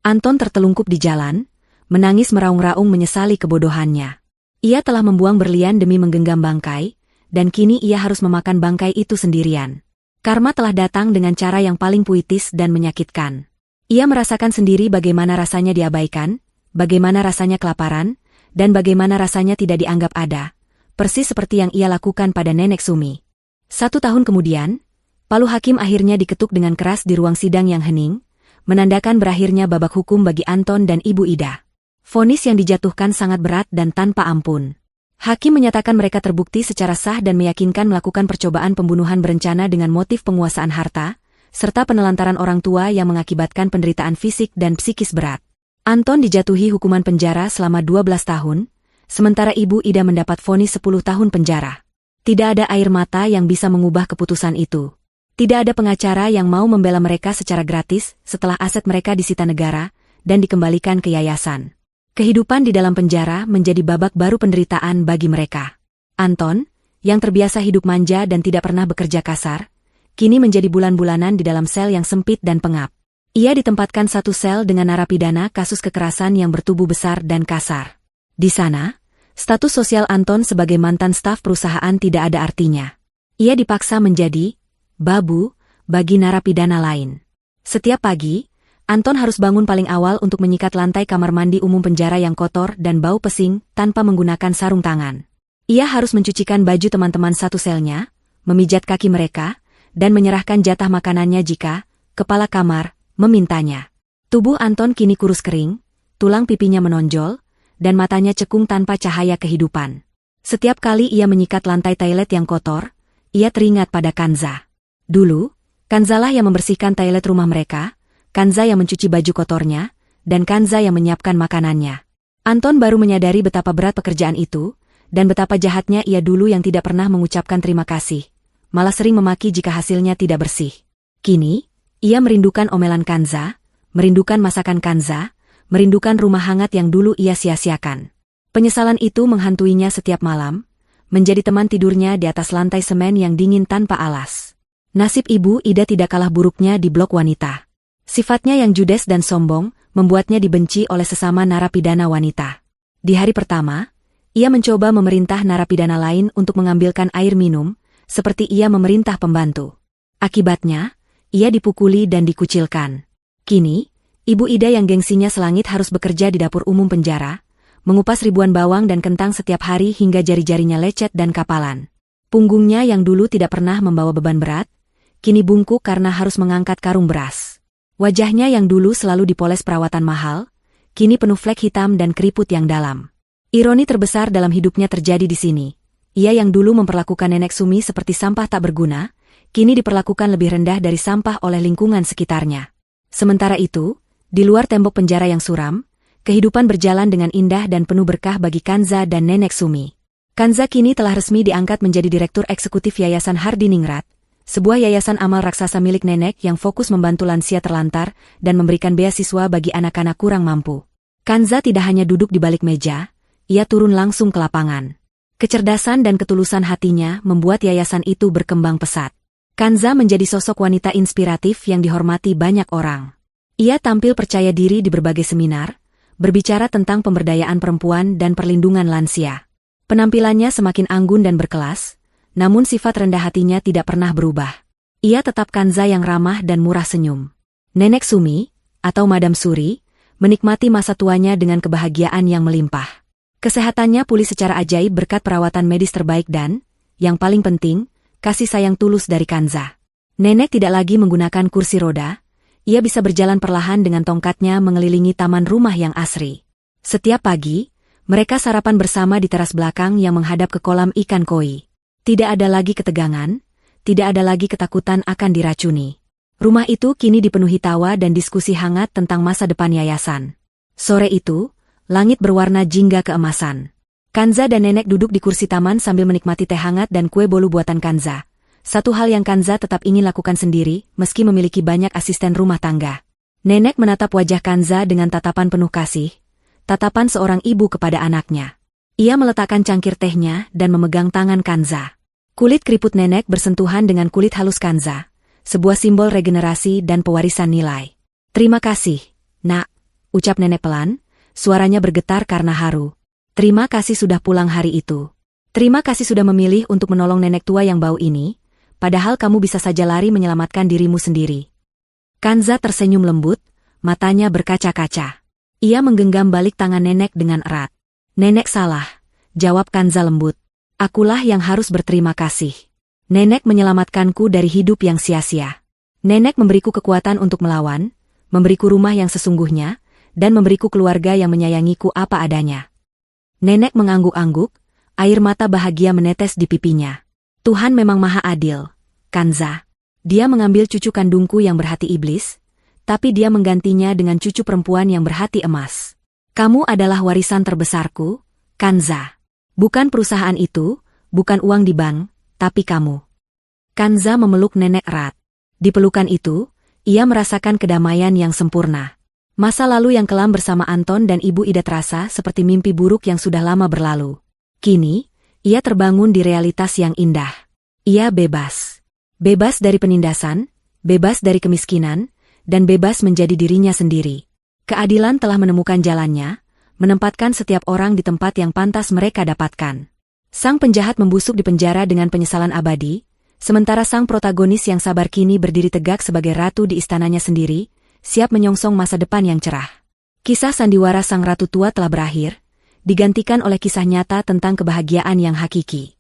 Anton tertelungkup di jalan, menangis meraung-raung menyesali kebodohannya. Ia telah membuang berlian demi menggenggam bangkai, dan kini ia harus memakan bangkai itu sendirian. Karma telah datang dengan cara yang paling puitis dan menyakitkan. Ia merasakan sendiri bagaimana rasanya diabaikan, bagaimana rasanya kelaparan, dan bagaimana rasanya tidak dianggap ada, persis seperti yang ia lakukan pada Nenek Sumi. 1 tahun kemudian, palu hakim akhirnya diketuk dengan keras di ruang sidang yang hening, menandakan berakhirnya babak hukum bagi Anton dan Ibu Ida. Vonis yang dijatuhkan sangat berat dan tanpa ampun. Hakim menyatakan mereka terbukti secara sah dan meyakinkan melakukan percobaan pembunuhan berencana dengan motif penguasaan harta, serta penelantaran orang tua yang mengakibatkan penderitaan fisik dan psikis berat. Anton dijatuhi hukuman penjara selama 12 tahun, sementara Ibu Ida mendapat vonis 10 tahun penjara. Tidak ada air mata yang bisa mengubah keputusan itu. Tidak ada pengacara yang mau membela mereka secara gratis setelah aset mereka disita negara dan dikembalikan ke yayasan. Kehidupan di dalam penjara menjadi babak baru penderitaan bagi mereka. Anton, yang terbiasa hidup manja dan tidak pernah bekerja kasar, kini menjadi bulan-bulanan di dalam sel yang sempit dan pengap. Ia ditempatkan satu sel dengan narapidana kasus kekerasan yang bertubuh besar dan kasar. Di sana, status sosial Anton sebagai mantan staf perusahaan tidak ada artinya. Ia dipaksa menjadi babu bagi narapidana lain. Setiap pagi, Anton harus bangun paling awal untuk menyikat lantai kamar mandi umum penjara yang kotor dan bau pesing tanpa menggunakan sarung tangan. Ia harus mencucikan baju teman-teman satu selnya, memijat kaki mereka, dan menyerahkan jatah makanannya jika kepala kamar memintanya. Tubuh Anton kini kurus kering, tulang pipinya menonjol, dan matanya cekung tanpa cahaya kehidupan. Setiap kali ia menyikat lantai toilet yang kotor, ia teringat pada Kanza. Dulu, Kanzalah yang membersihkan toilet rumah mereka, Kanza yang mencuci baju kotornya, dan Kanza yang menyiapkan makanannya. Anton baru menyadari betapa berat pekerjaan itu, dan betapa jahatnya ia dulu yang tidak pernah mengucapkan terima kasih, malah sering memaki jika hasilnya tidak bersih. Kini, ia merindukan omelan Kanza, merindukan masakan Kanza, merindukan rumah hangat yang dulu ia sia-siakan. Penyesalan itu menghantuinya setiap malam, menjadi teman tidurnya di atas lantai semen yang dingin tanpa alas. Nasib Ibu Ida tidak kalah buruknya di blok wanita. Sifatnya yang judes dan sombong membuatnya dibenci oleh sesama narapidana wanita. Di hari pertama, ia mencoba memerintah narapidana lain untuk mengambilkan air minum, seperti ia memerintah pembantu. Akibatnya, ia dipukuli dan dikucilkan. Kini, Ibu Ida yang gengsinya selangit harus bekerja di dapur umum penjara, mengupas ribuan bawang dan kentang setiap hari hingga jari-jarinya lecet dan kapalan. Punggungnya yang dulu tidak pernah membawa beban berat, kini bungkuk karena harus mengangkat karung beras. Wajahnya yang dulu selalu dipoles perawatan mahal, kini penuh flek hitam dan keriput yang dalam. Ironi terbesar dalam hidupnya terjadi di sini. Ia yang dulu memperlakukan Nenek Sumi seperti sampah tak berguna, kini diperlakukan lebih rendah dari sampah oleh lingkungan sekitarnya. Sementara itu, di luar tembok penjara yang suram, kehidupan berjalan dengan indah dan penuh berkah bagi Kanza dan Nenek Sumi. Kanza kini telah resmi diangkat menjadi Direktur Eksekutif Yayasan Hardiningrat, sebuah yayasan amal raksasa milik Nenek yang fokus membantu lansia terlantar dan memberikan beasiswa bagi anak-anak kurang mampu. Kanza tidak hanya duduk di balik meja, ia turun langsung ke lapangan. Kecerdasan dan ketulusan hatinya membuat yayasan itu berkembang pesat. Kanza menjadi sosok wanita inspiratif yang dihormati banyak orang. Ia tampil percaya diri di berbagai seminar, berbicara tentang pemberdayaan perempuan dan perlindungan lansia. Penampilannya semakin anggun dan berkelas, namun sifat rendah hatinya tidak pernah berubah. Ia tetap Kanza yang ramah dan murah senyum. Nenek Sumi, atau Madam Suri, menikmati masa tuanya dengan kebahagiaan yang melimpah. Kesehatannya pulih secara ajaib berkat perawatan medis terbaik dan, yang paling penting, kasih sayang tulus dari Kanza. Nenek tidak lagi menggunakan kursi roda, ia bisa berjalan perlahan dengan tongkatnya mengelilingi taman rumah yang asri. Setiap pagi, mereka sarapan bersama di teras belakang yang menghadap ke kolam ikan koi. Tidak ada lagi ketegangan, tidak ada lagi ketakutan akan diracuni. Rumah itu kini dipenuhi tawa dan diskusi hangat tentang masa depan yayasan. Sore itu, langit berwarna jingga keemasan. Kanza dan Nenek duduk di kursi taman sambil menikmati teh hangat dan kue bolu buatan Kanza. Satu hal yang Kanza tetap ingin lakukan sendiri, meski memiliki banyak asisten rumah tangga. Nenek menatap wajah Kanza dengan tatapan penuh kasih, tatapan seorang ibu kepada anaknya. Ia meletakkan cangkir tehnya dan memegang tangan Kanza. Kulit keriput Nenek bersentuhan dengan kulit halus Kanza, sebuah simbol regenerasi dan pewarisan nilai. Terima kasih, Nak, ucap Nenek pelan, suaranya bergetar karena haru. Terima kasih sudah pulang hari itu. Terima kasih sudah memilih untuk menolong nenek tua yang bau ini, padahal kamu bisa saja lari menyelamatkan dirimu sendiri. Kanza tersenyum lembut, matanya berkaca-kaca. Ia menggenggam balik tangan Nenek dengan erat. Nenek salah, jawab Kanza lembut. Akulah yang harus berterima kasih. Nenek menyelamatkanku dari hidup yang sia-sia. Nenek memberiku kekuatan untuk melawan, memberiku rumah yang sesungguhnya, dan memberiku keluarga yang menyayangiku apa adanya. Nenek mengangguk-angguk, air mata bahagia menetes di pipinya. Tuhan memang maha adil, Kanza. Dia mengambil cucu kandungku yang berhati iblis, tapi dia menggantinya dengan cucu perempuan yang berhati emas. Kamu adalah warisan terbesarku, Kanza. Bukan perusahaan itu, bukan uang di bank, tapi kamu. Kanza memeluk nenek erat. Di pelukan itu, ia merasakan kedamaian yang sempurna. Masa lalu yang kelam bersama Anton dan Ibu Ida terasa seperti mimpi buruk yang sudah lama berlalu. Kini, ia terbangun di realitas yang indah. Ia bebas. Bebas dari penindasan, bebas dari kemiskinan, dan bebas menjadi dirinya sendiri. Keadilan telah menemukan jalannya, menempatkan setiap orang di tempat yang pantas mereka dapatkan. Sang penjahat membusuk di penjara dengan penyesalan abadi, sementara sang protagonis yang sabar kini berdiri tegak sebagai ratu di istananya sendiri, siap menyongsong masa depan yang cerah. Kisah sandiwara sang ratu tua telah berakhir, digantikan oleh kisah nyata tentang kebahagiaan yang hakiki.